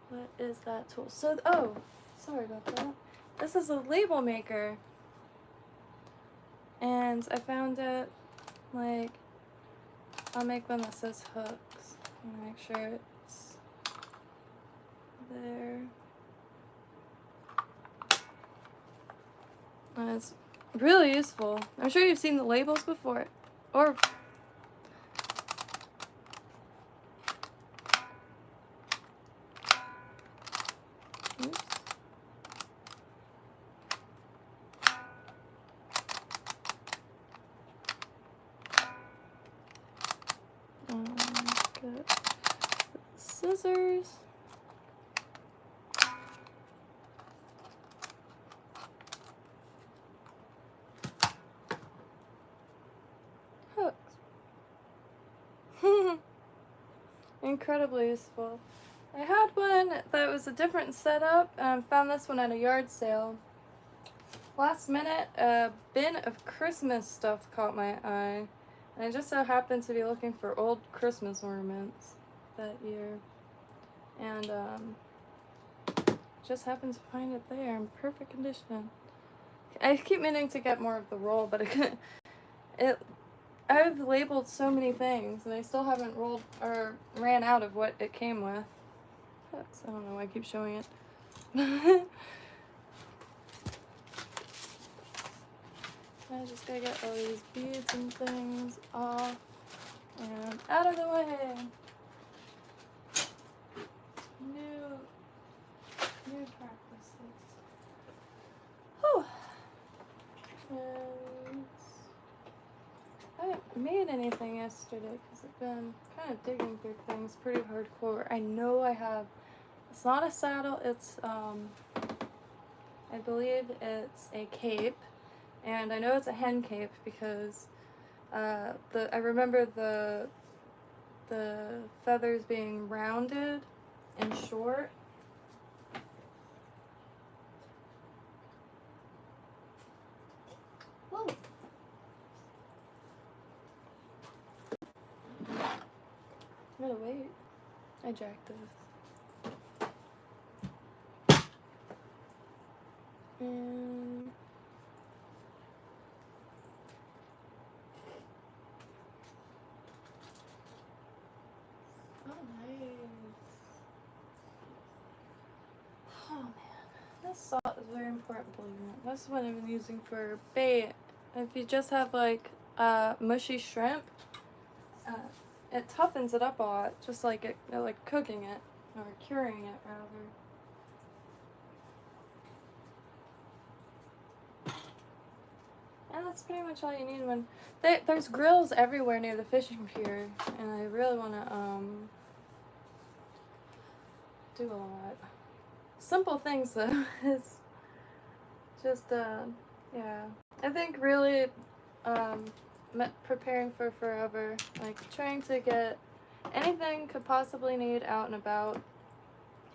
What is that tool? So, oh, sorry about that. This is a label maker. And I found it, like, I'll make one that says hooks. Make sure it's there. And it's really useful. I'm sure you've seen the labels before. Or... Oops. scissors. Hooks. Incredibly useful. I had one that was a different setup, and found this one at a yard sale. Last minute, a bin of Christmas stuff caught my eye, and I just so happened to be looking for old Christmas ornaments that year, and just happened to find it there in perfect condition. I keep meaning to get more of the roll, but I've labeled so many things, and I still haven't rolled or ran out of what it came with. Hooks. I don't know why I keep showing it. I just gotta get all these beads and things off and out of the way. New practices. Whew. And I haven't made anything yesterday because I've been kind of digging through things pretty hardcore. I know I have. It's not a saddle. It's I believe it's a cape. And I know it's a hen cape because I remember the feathers being rounded and short. Whoa. Gotta wait. I jacked this. And oh, nice. Oh man, this salt is very important, believe it or not. That's what I've been using for bait. If you just have like mushy shrimp, it toughens it up a lot, just like like cooking it or curing it rather. And that's pretty much all you need when there's grills everywhere near the fishing pier, and I really want to do a lot. Simple things though. It's just yeah. I think really preparing for forever, like trying to get anything could possibly need out and about,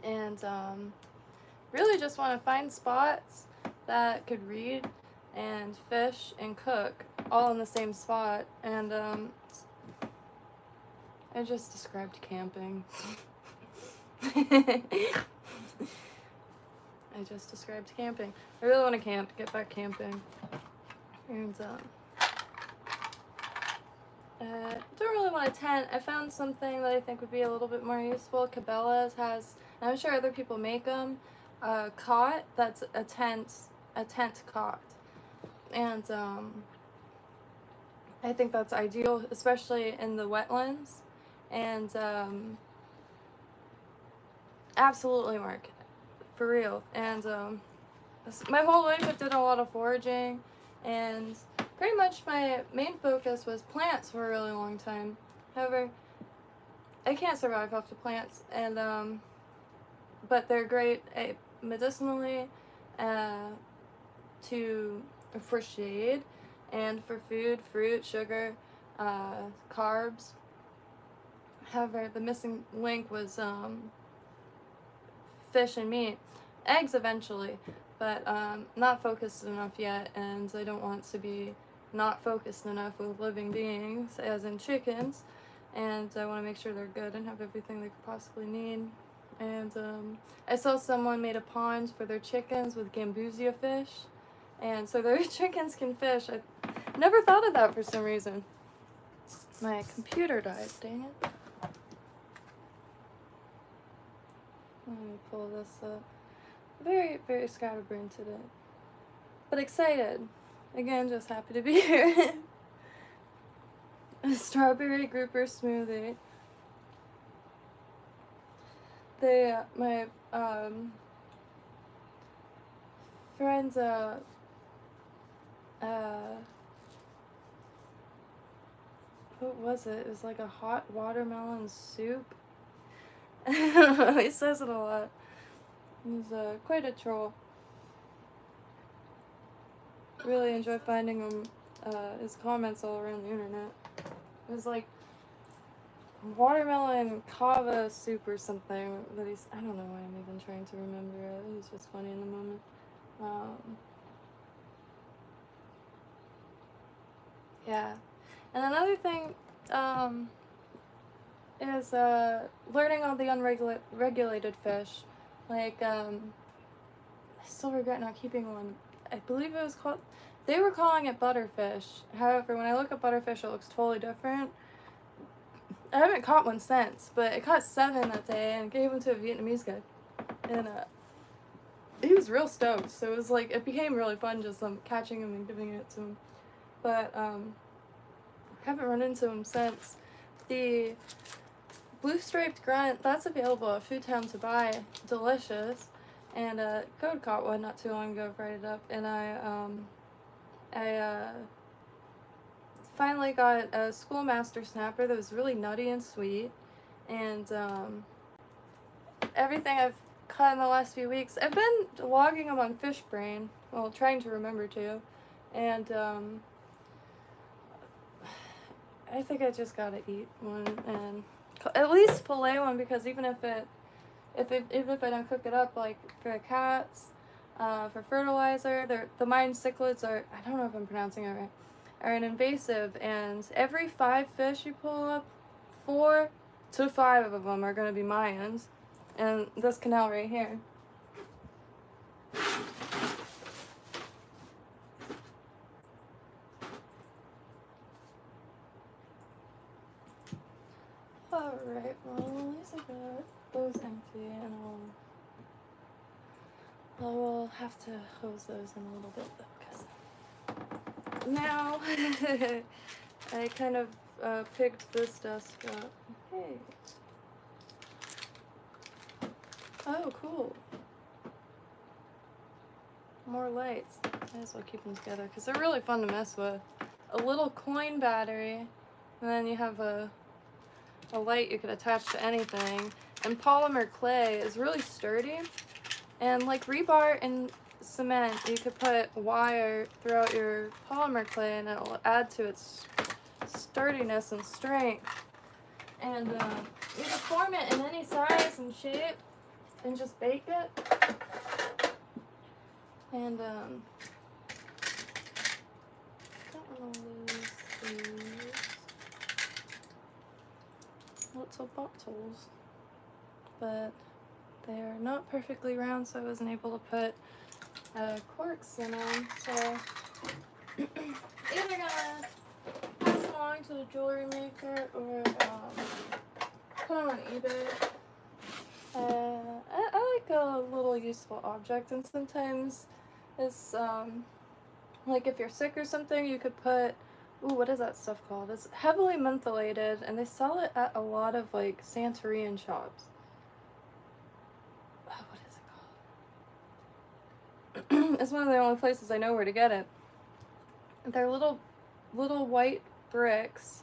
and really just want to find spots that could read and fish and cook all in the same spot. And I just described camping. I just described camping. I really want to camp, get back camping. And don't really want a tent. I found something that I think would be a little bit more useful. Cabela's has, and I'm sure other people make them, a cot that's a tent cot. And I think that's ideal, especially in the wetlands. And absolutely work, for real. And my whole life I've done a lot of foraging, and pretty much my main focus was plants for a really long time. However, I can't survive off the plants, and but they're great medicinally, for shade, and for food, fruit, sugar, carbs. However, the missing link was fish and meat. Eggs eventually, but not focused enough yet, and I don't want to be not focused enough with living beings, as in chickens, and I want to make sure they're good and have everything they could possibly need. And I saw someone made a pond for their chickens with gambusia fish, and so their chickens can fish. I never thought of that for some reason. My computer died, dang it. Let me pull this up. Very, very scatterbrained today. But excited. Again, just happy to be here. A strawberry grouper smoothie. My friends, what was it? It was like a hot watermelon soup. He says it a lot. He's quite a troll. Really enjoy finding him, his comments all around the internet. It was like watermelon kava soup or something that he's, I don't know why I'm even trying to remember it. It was just funny in the moment. Yeah. And another thing, is, learning all the unregulated fish. Like, I still regret not keeping one. I believe it was called, they were calling it butterfish. However, when I look at butterfish, it looks totally different. I haven't caught one since, but I caught 7 that day and gave them to a Vietnamese guy. And, he was real stoked, so it was like, it became really fun just catching him and giving it to him. But, haven't run into him since. The blue striped grunt, that's available at Food Town to buy. Delicious. And Code caught one not too long ago, fried it up, and I finally got a schoolmaster snapper that was really nutty and sweet. And everything I've caught in the last few weeks, I've been logging them on Fish Brain, well, trying to remember to, and I think I just gotta eat one and at least fillet one, because even if I don't cook it up, like for cats, for fertilizer, the mine cichlids are, I don't know if I'm pronouncing it right, are an invasive, and every 5 fish you pull up, 4 to 5 of them are going to be Mayans, and this canal right here. Alright, well, at least I got those empty, and I will have to hose those in a little bit though, because now I kind of picked this desk up. Hey. Oh, cool. More lights. Might as well keep them together because they're really fun to mess with. A little coin battery, and then you have a light you could attach to anything. And polymer clay is really sturdy. And like rebar and cement, you could put wire throughout your polymer clay and it'll add to its sturdiness and strength. And you can form it in any size and shape and just bake it. And don't want to lose these little bottles, but they are not perfectly round, so I wasn't able to put corks in them. So either gonna pass them along to the jewelry maker or put them on eBay. I like a little useful object, and sometimes it's like if you're sick or something, you could put, ooh, what is that stuff called? It's heavily mentholated, and they sell it at a lot of like Santorian shops. Oh, what is it called? It's one of the only places I know where to get it. They're little white bricks.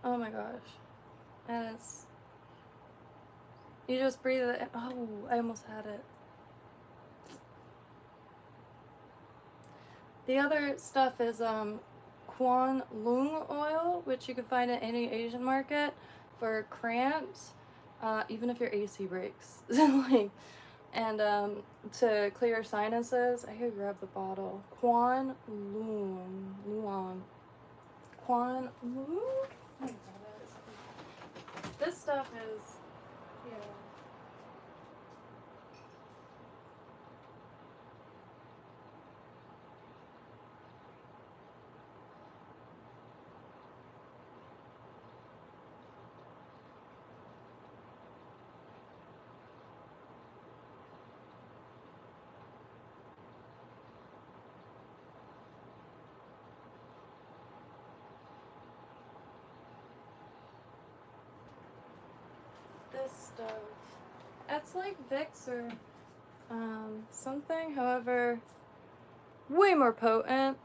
Oh my gosh. And it's, you just breathe it in. Oh, I almost had it. The other stuff is Quan Lung oil, which you can find at any Asian market for cramps, even if your AC breaks. Like, and to clear your sinuses. I could grab the bottle. Quan Lung. Quan Lung? Oh my God, this stuff is, yeah. This stuff. It's like Vicks or something, however, way more potent.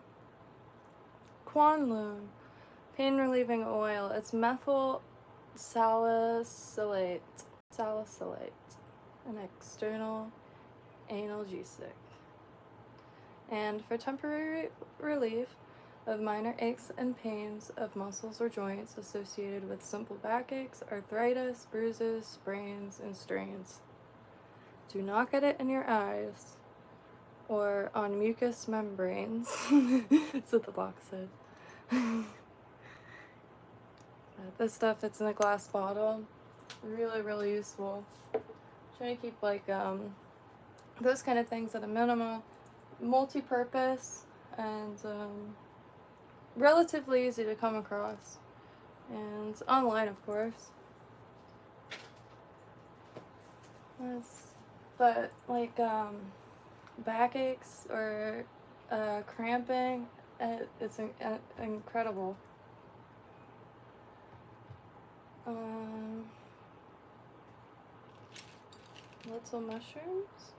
Quan Lung, pain relieving oil. It's methyl salicylate, an external analgesic. And for temporary relief of minor aches and pains of muscles or joints associated with simple backaches, arthritis, bruises, sprains, and strains. Do not get it in your eyes or on mucous membranes. That's what the box says. This stuff, it's in a glass bottle. Really, really useful. Trying to keep like those kind of things at a minimum. Multi-purpose and relatively easy to come across, and online, of course. But like backaches or cramping, it's incredible. Little mushrooms.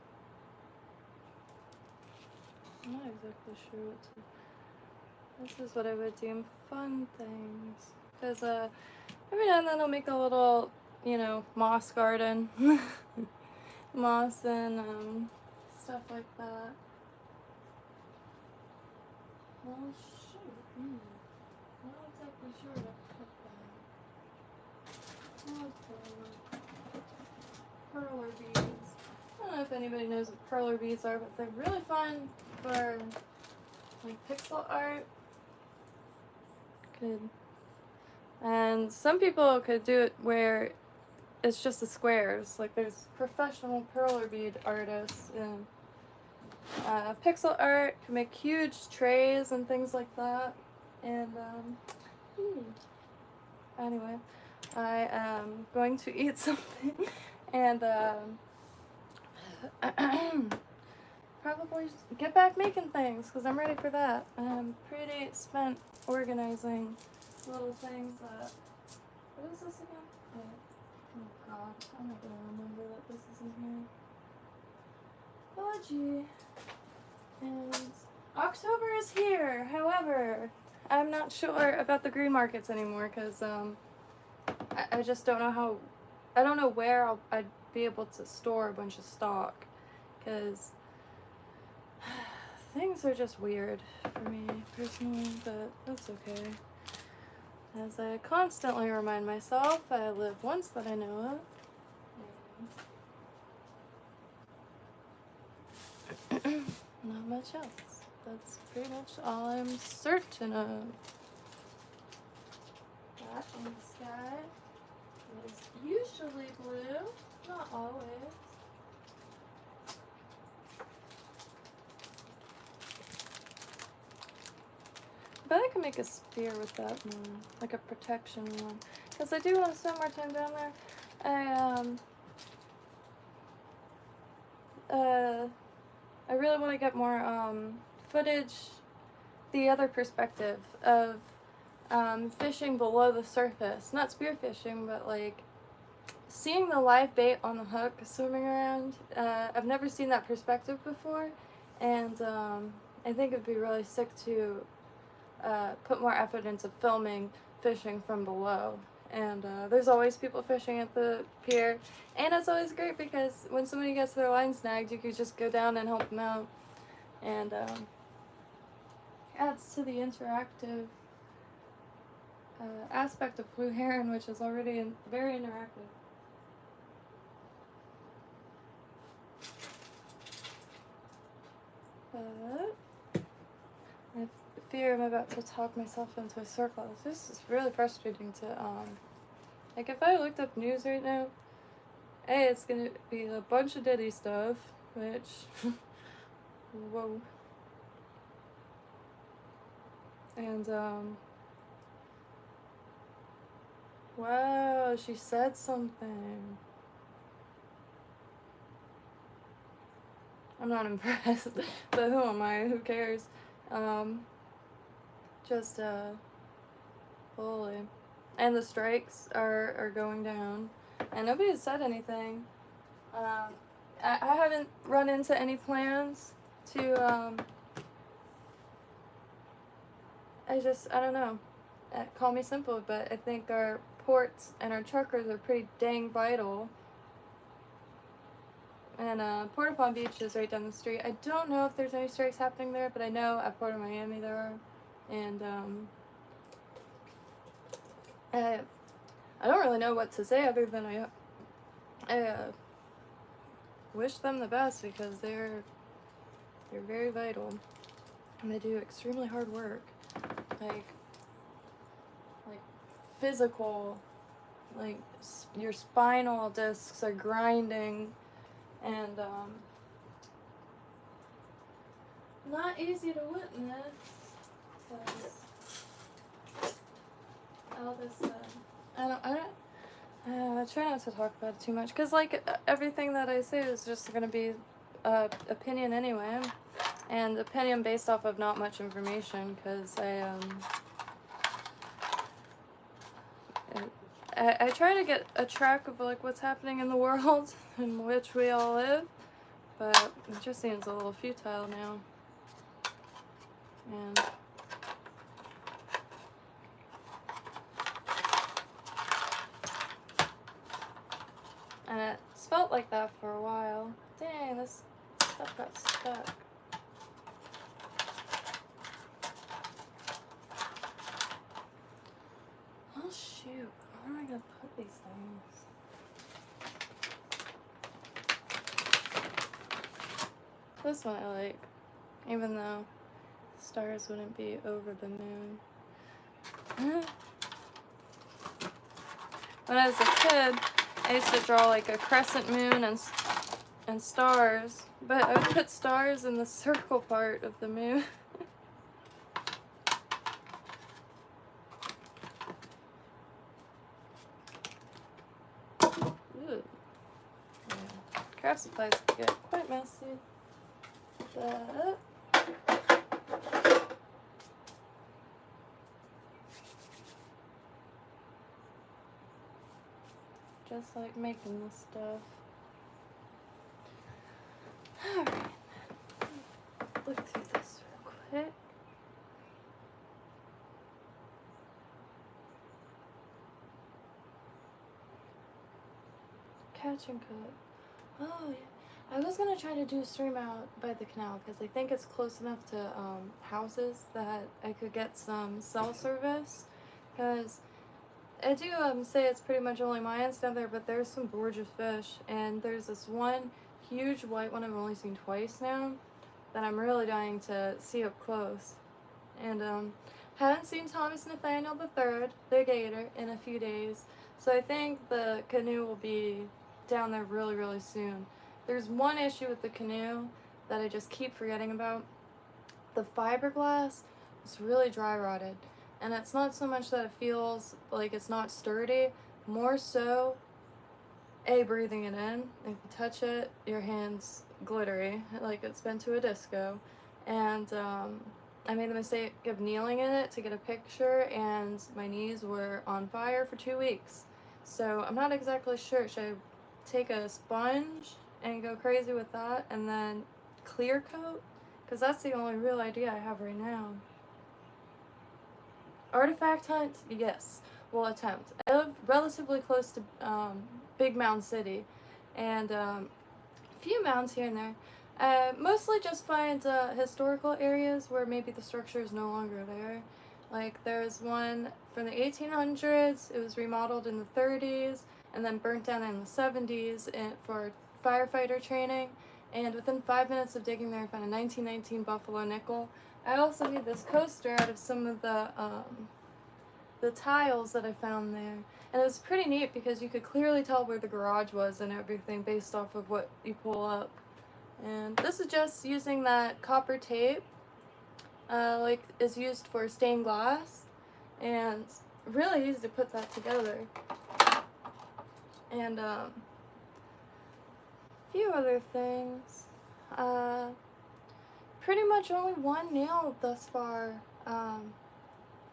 I'm not exactly sure what to. This is what I would deem fun things. Because every now and then I'll make a little, you know, moss garden. Moss and stuff like that. Well, shoot. Not exactly sure what to put that. Perler beads. I don't know if anybody knows what perler beads are, but they're really fun for like pixel art. Good. And some people could do it where it's just the squares. Like there's professional perler bead artists in pixel art, can make huge trays and things like that. And anyway, I am going to eat something and probably get back making things because I'm ready for that. I'm pretty spent organizing little things that. What is this again? Oh god, I'm not gonna remember that this is in here. Fudgy. And October is here. However, I'm not sure about the green markets anymore because I just don't know how. I don't know where I'd be able to store a bunch of stock because things are just weird for me personally, but that's okay. As I constantly remind myself, I live once that I know of. Not much else. That's pretty much all I'm certain of. That in the sky is usually blue, not always. But I can make a spear with that one, like a protection one, because I do want to spend more time down there. I really want to get more footage, the other perspective of fishing below the surface. Not spearfishing, but like seeing the live bait on the hook swimming around. I've never seen that perspective before, and I think it'd be really sick to put more effort into filming fishing from below. And there's always people fishing at the pier, and it's always great because when somebody gets their line snagged, you could just go down and help them out, and adds to the interactive aspect of Blue Heron, which is already very interactive. But I fear I'm about to talk myself into a circle. This is really frustrating to, like if I looked up news right now, A, it's gonna be a bunch of Diddy stuff, which, whoa. And, wow, she said something. I'm not impressed, but who am I? Who cares? Holy. And the strikes are going down, and nobody has said anything. I haven't run into any plans to, I don't know. Call me simple, but I think our ports and our truckers are pretty dang vital. And Port Palm Beach is right down the street. I don't know if there's any strikes happening there, but I know at Port of Miami there are. And I don't really know what to say other than I wish them the best, because they're very vital and they do extremely hard work, like physical, like your spinal discs are grinding, and not easy to witness, because all this I try not to talk about it too much, because like everything that I say is just going to be opinion anyway, and opinion based off of not much information, because I try to get a track of like what's happening in the world in which we all live, but it just seems a little futile now. And it's felt like that for a while. Dang, this stuff got stuck. Oh shoot, where am I gonna put these things? This one I like, even though stars wouldn't be over the moon. When I was a kid, I used to draw like a crescent moon and stars, but I would put stars in the circle part of the moon. Ooh. Yeah. Craft supplies can get quite messy, but just like making this stuff. Alright. Look through this real quick. Catch and cook. Oh, yeah. I was gonna try to do a stream out by the canal, because I think it's close enough to houses that I could get some cell service, because I do say it's pretty much only Mayans down there, but there's some gorgeous fish, and there's this one huge white one I've only seen twice now that I'm really dying to see up close. And haven't seen Thomas Nathaniel III, the gator, in a few days, so I think the canoe will be down there really, really soon. There's one issue with the canoe that I just keep forgetting about. The fiberglass is really dry rotted. And it's not so much that it feels like it's not sturdy, more so, breathing it in. If you touch it, your hand's glittery, like it's been to a disco. And I made the mistake of kneeling in it to get a picture, and my knees were on fire for 2 weeks. So I'm not exactly sure. Should I take a sponge and go crazy with that, and then clear coat? Because that's the only real idea I have right now. Artifact hunt, yes, we'll attempt. I live relatively close to Big Mound City, and a few mounds here and there. Mostly just find historical areas where maybe the structure is no longer there. Like there's one from the 1800s, it was remodeled in the 30s, and then burnt down in the 70s for firefighter training. And within 5 minutes of digging there, I found a 1919 Buffalo nickel. I also made this coaster out of some of the tiles that I found there. And it was pretty neat because you could clearly tell where the garage was and everything based off of what you pull up. And this is just using that copper tape, like is used for stained glass. And really easy to put that together. And a few other things. Pretty much only one nail thus far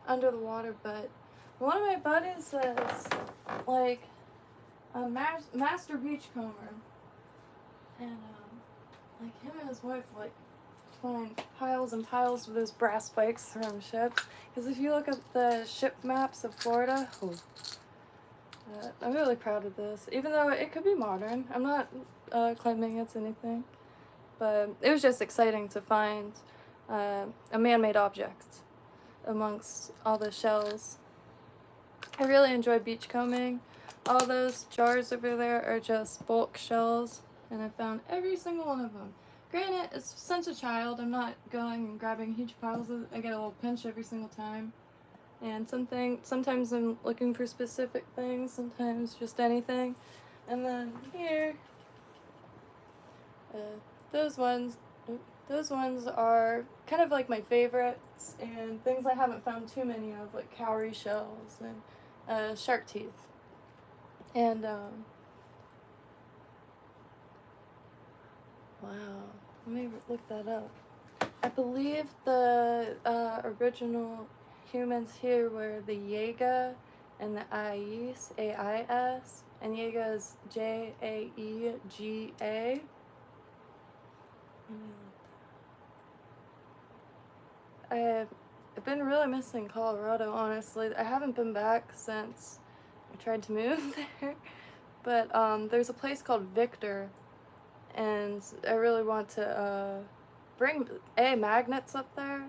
under the water, but one of my buddies says, like, a master beachcomber, and like him and his wife like find piles and piles of those brass spikes from ships, because if you look at the ship maps of Florida, I'm really proud of this, even though it could be modern. I'm not claiming it's anything, but it was just exciting to find a man-made object amongst all the shells. I really enjoy beachcombing. All those jars over there are just bulk shells, and I found every single one of them. Granted, it's since a child, I'm not going and grabbing huge piles of, I get a little pinch every single time. And sometimes I'm looking for specific things, sometimes just anything. And then here, those ones are kind of like my favorites, and things I haven't found too many of, like cowrie shells and shark teeth. And wow, let me look that up. I believe the original humans here were the Jaega and the Ais, A-I-S, and Jaega is J-A-E-G-A. I've been really missing Colorado, honestly. I haven't been back since I tried to move there, but there's a place called Victor, and I really want to bring magnets up there,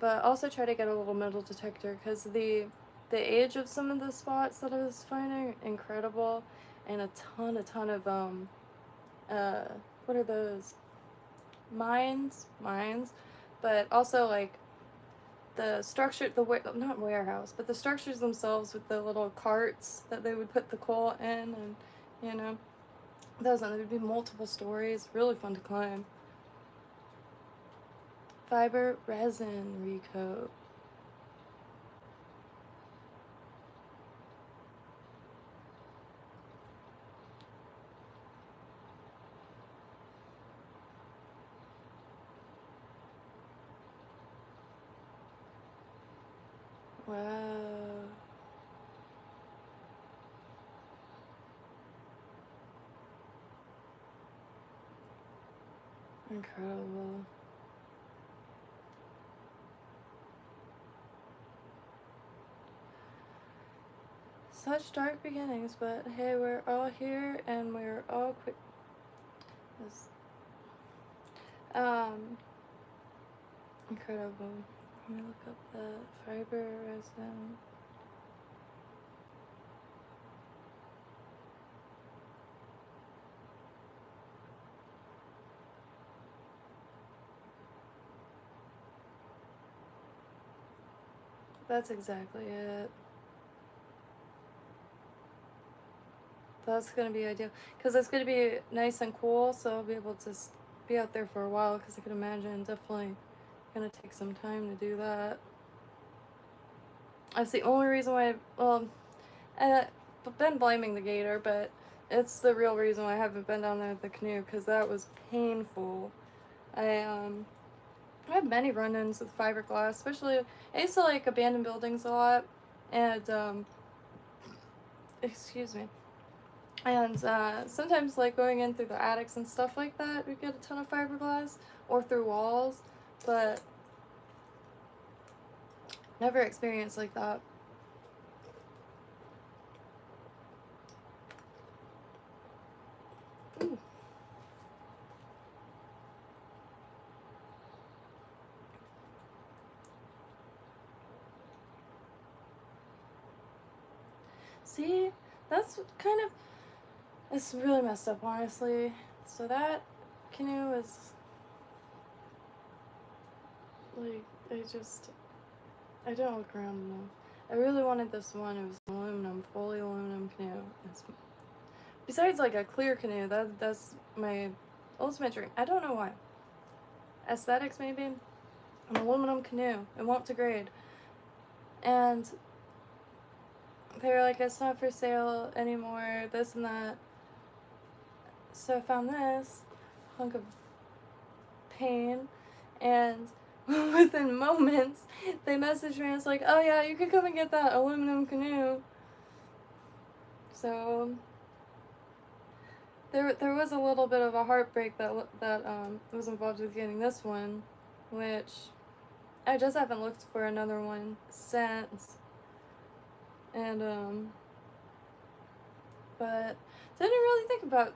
but also try to get a little metal detector, because the age of some of the spots that I was finding, incredible, and a ton of what are those, mines, but also like the structure, not warehouse, but the structures themselves with the little carts that they would put the coal in, and you know, those, and there would be multiple stories, really fun to climb. Fiber resin recoat. Wow. Incredible. Such dark beginnings, but hey, we're all here and we're all quick. Incredible. Let me look up the fiber resin. That's exactly it. That's gonna be ideal, because it's gonna be nice and cool, so I'll be able to be out there for a while, because I can imagine definitely gonna take some time to do that. That's the only reason why I've been blaming the gator, but it's the real reason why I haven't been down there with the canoe, because that was painful. I had many run-ins with fiberglass, especially, I used to like abandoned buildings a lot, and excuse me, and sometimes like going in through the attics and stuff like that, we get a ton of fiberglass, or through walls, but never experienced like that. Ooh. See, that's kind of, it's really messed up, honestly. So that canoe is like, I don't look around enough. I really wanted this one. It was aluminum, fully aluminum canoe. Besides like a clear canoe, that's my ultimate dream. I don't know why. Aesthetics, maybe. An aluminum canoe. It won't degrade. And they were like, it's not for sale anymore, this and that. So I found this hunk of pain, and within moments, they messaged me and it's like, oh yeah, you can come and get that aluminum canoe. So there was a little bit of a heartbreak that was involved with getting this one, which I just haven't looked for another one since. And but didn't really think about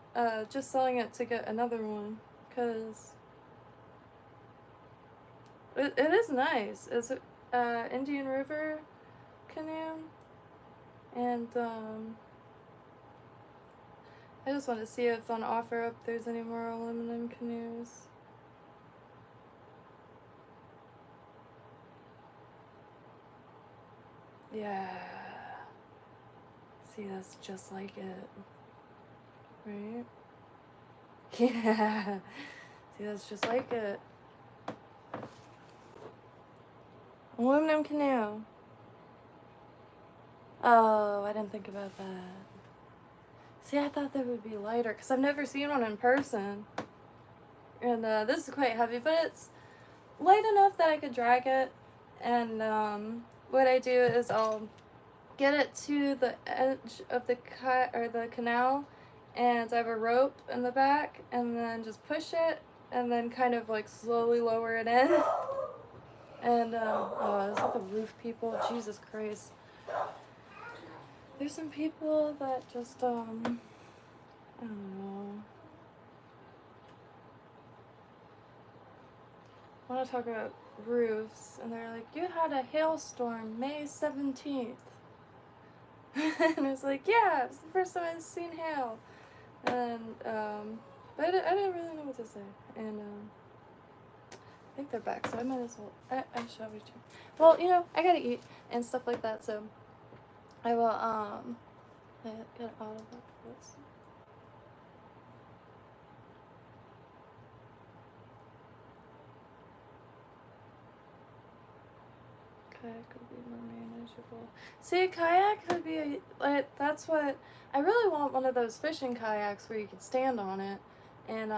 just selling it to get another one, because it is nice. It's a Indian River canoe, and I just want to see if on OfferUp there's any more aluminum canoes. Yeah. See, that's just like it. Right? Yeah. See, that's just like it. Aluminum canoe. Oh, I didn't think about that. See, I thought they would be lighter, because I've never seen one in person. And this is quite heavy, but it's light enough that I could drag it. And what I do is I'll get it to the edge of the canal, and I have a rope in the back, and then just push it, and then kind of like slowly lower it in. And oh, is that the roof people? Jesus Christ. There's some people that just I don't know. I want to talk about roofs, and they're like, you had a hailstorm May 17th. And it's like, yeah, it's the first time I've seen hail. And but I didn't really know what to say. And I think they're back, so I might as well. I shall return. Well, you know, I gotta eat and stuff like that, so I will get out of this. Kayak could be more manageable. See, kayak could be like, that's what I really want, one of those fishing kayaks where you could stand on it, and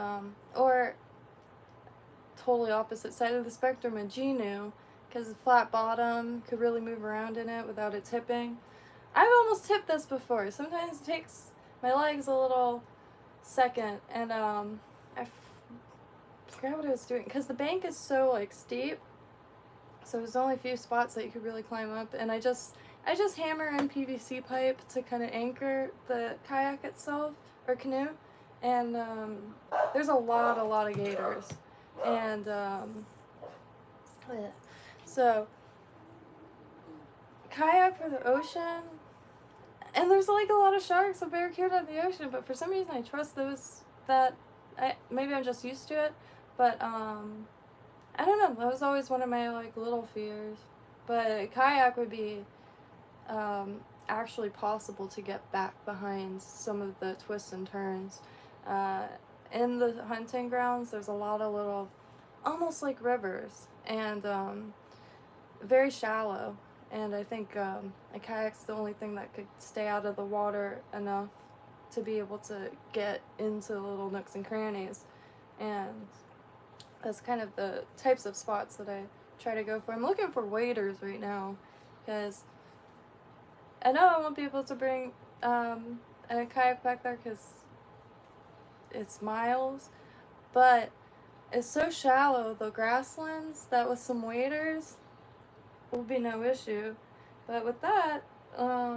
or totally opposite side of the spectrum, a Canoe, because the flat bottom could really move around in it without it tipping. I've almost tipped this before. Sometimes it takes my legs a little second, and I forgot what I was doing, because the bank is so like steep. So there's only a few spots that you could really climb up, and I just hammer in PVC pipe to kind of anchor the kayak itself, or canoe, and there's a lot of gators, and so kayak for the ocean, and there's like a lot of sharks and barracuda in the ocean, but for some reason I trust those, maybe I'm just used to it, but I don't know, that was always one of my like little fears. But kayak would be actually possible to get back behind some of the twists and turns. In the hunting grounds, there's a lot of little, almost like rivers, and very shallow. And I think a kayak's the only thing that could stay out of the water enough to be able to get into the little nooks and crannies. And that's kind of the types of spots that I try to go for. I'm looking for waders right now, because I know I won't be able to bring a kayak back there because it's miles, but it's so shallow, the grasslands, that with some waders will be no issue. But with that, I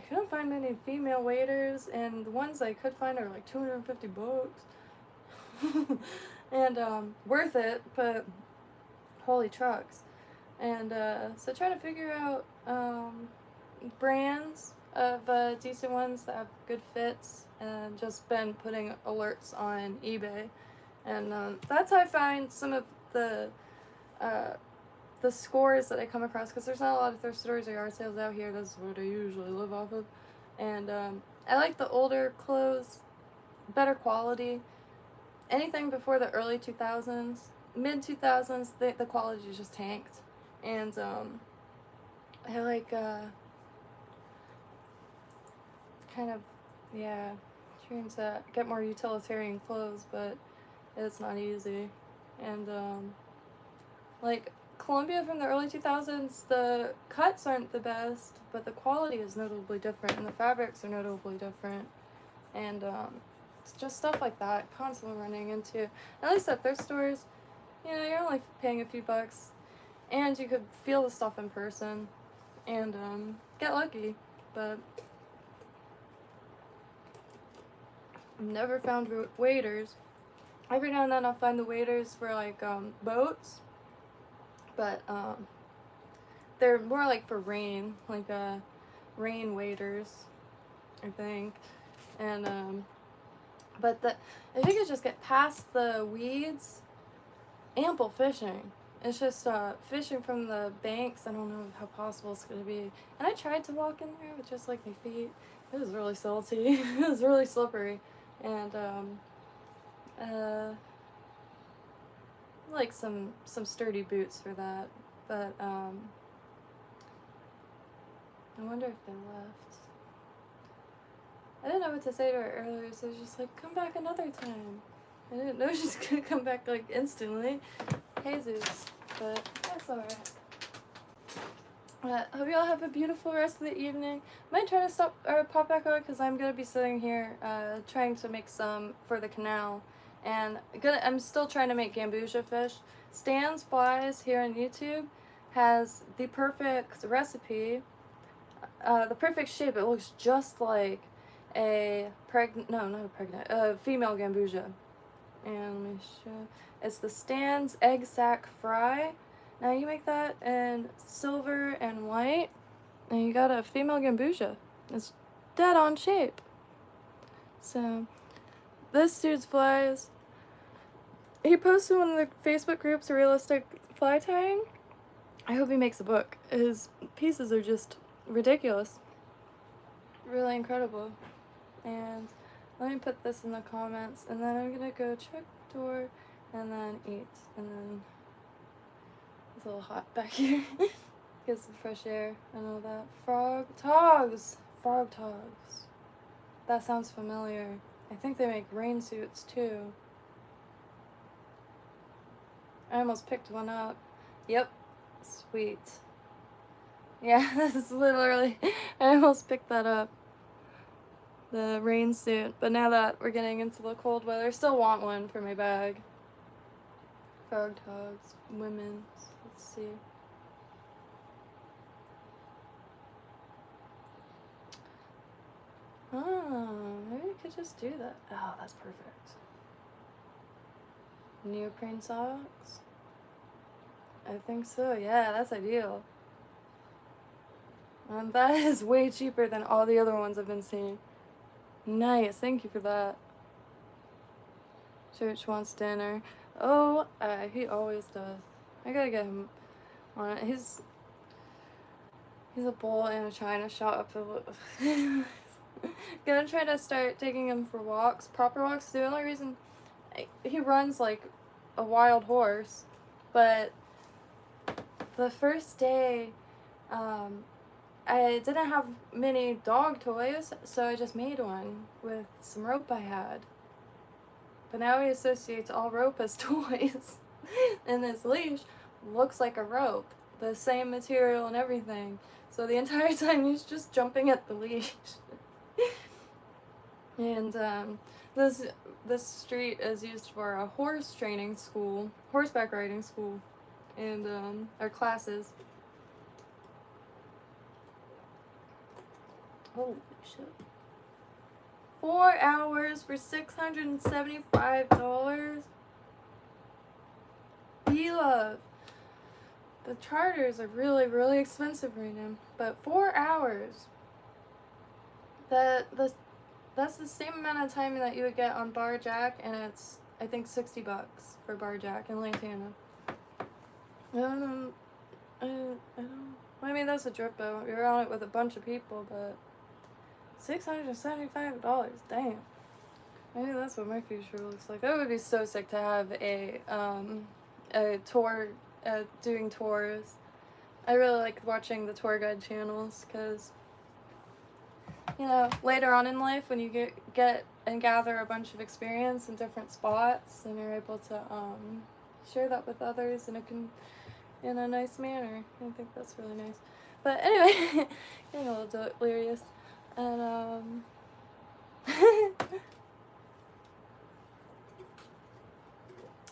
couldn't find any female waders, and the ones I could find are like $250. And worth it, but holy trucks. And so trying to figure out brands of decent ones that have good fits, and just been putting alerts on eBay, and that's how I find some of the scores that I come across, because there's not a lot of thrift stores or yard sales out here. This is what I usually live off of. And I like the older clothes, better quality. Anything before the early 2000s, mid 2000s, the quality just tanked. And I like kind of, yeah, trying to get more utilitarian clothes, but it's not easy. And like Columbia from the early 2000s, the cuts aren't the best, but the quality is notably different, and the fabrics are notably different. And it's just stuff like that, constantly running into, at least at thrift stores, you know, you're only paying a few bucks, and you could feel the stuff in person, and get lucky. But I've never found waders. Every now and then I'll find the waders for like boats, but they're more like for rain, like rain waders, I think. And but if you could just get past the weeds, ample fishing. It's just fishing from the banks. I don't know how possible it's gonna be. And I tried to walk in there with just like my feet. It was really salty. It was really slippery, and like some sturdy boots for that. But I wonder if they left. I didn't know what to say to her earlier, so I was just like, come back another time. I didn't know she's gonna come back like instantly. Jesus, but that's alright. Hope y'all have a beautiful rest of the evening. Might try to stop or pop back on because I'm gonna be sitting here trying to make some for the canal, and I'm still trying to make gambusia fish. Stan's Flies here on YouTube has the perfect recipe, the perfect shape. It looks just like a female gambusia. And let me show. It's the Stan's egg sack fry. Now you make that in silver and white, and you got a female gambusia. It's dead on shape. So this dude's flies, he posted one of the Facebook groups, Realistic Fly Tying. I hope he makes a book. His pieces are just ridiculous. Really incredible. And let me put this in the comments, and then I'm gonna go check the door and then eat, and then it's a little hot back here. Get some fresh air and all that. Frog togs! Frog togs. That sounds familiar. I think they make rain suits too. I almost picked one up. Yep. Sweet. Yeah, this is literally, I almost picked that up. The rain suit. But now that we're getting into the cold weather, I still want one for my bag. Frog togs. Women's. Let's see. Oh, maybe we could just do that. Oh, that's perfect. Neoprene socks? I think so, yeah, that's ideal. And that is way cheaper than all the other ones I've been seeing. Nice, thank you for that. Church wants dinner. Oh, he always does. I gotta get him on it. He's a bull in a china shop. Gonna try to start taking him for walks, proper walks. The only reason he runs like a wild horse, but the first day, I didn't have many dog toys, so I just made one with some rope I had. But now he associates all rope as toys, and this leash looks like a rope, the same material and everything. So the entire time he's just jumping at the leash. And this street is used for a horse training school, horseback riding school, and our classes. Holy shit. 4 hours for $675. Beloved. The charters are really, really expensive right now. But 4 hours. That's the same amount of time that you would get on Bar Jack, and it's, I think, $60 for Bar Jack in Lantana. I mean, that's a drip boat. You're on it with a bunch of people, but $675, damn. Maybe that's what my future looks like. That would be so sick to have a tour, doing tours. I really like watching the tour guide channels, because, you know, later on in life, when you get and gather a bunch of experience in different spots, and you're able to share that with others in a nice manner. I think that's really nice. But anyway, getting a little delirious. And I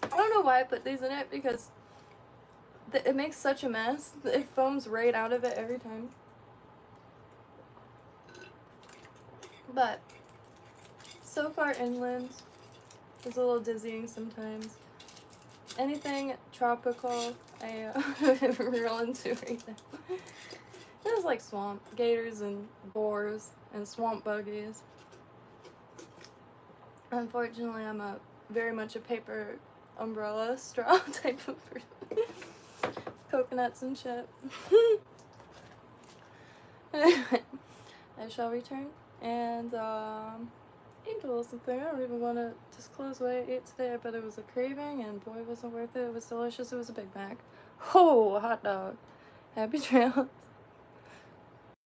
don't know why I put these in it, because it makes such a mess. It foams right out of it every time. so far inland is a little dizzying sometimes. Anything tropical, I'm real into right now. There's like swamp gators and boars and swamp buggies. Unfortunately, I'm very much a paper umbrella straw type of person. Coconuts and shit. Anyway, I shall return and eat a little something. I don't even want to disclose what I ate today, but it was a craving, and boy, was it worth it. It was delicious. It was a Big Mac. Oh, hot dog. Happy trails.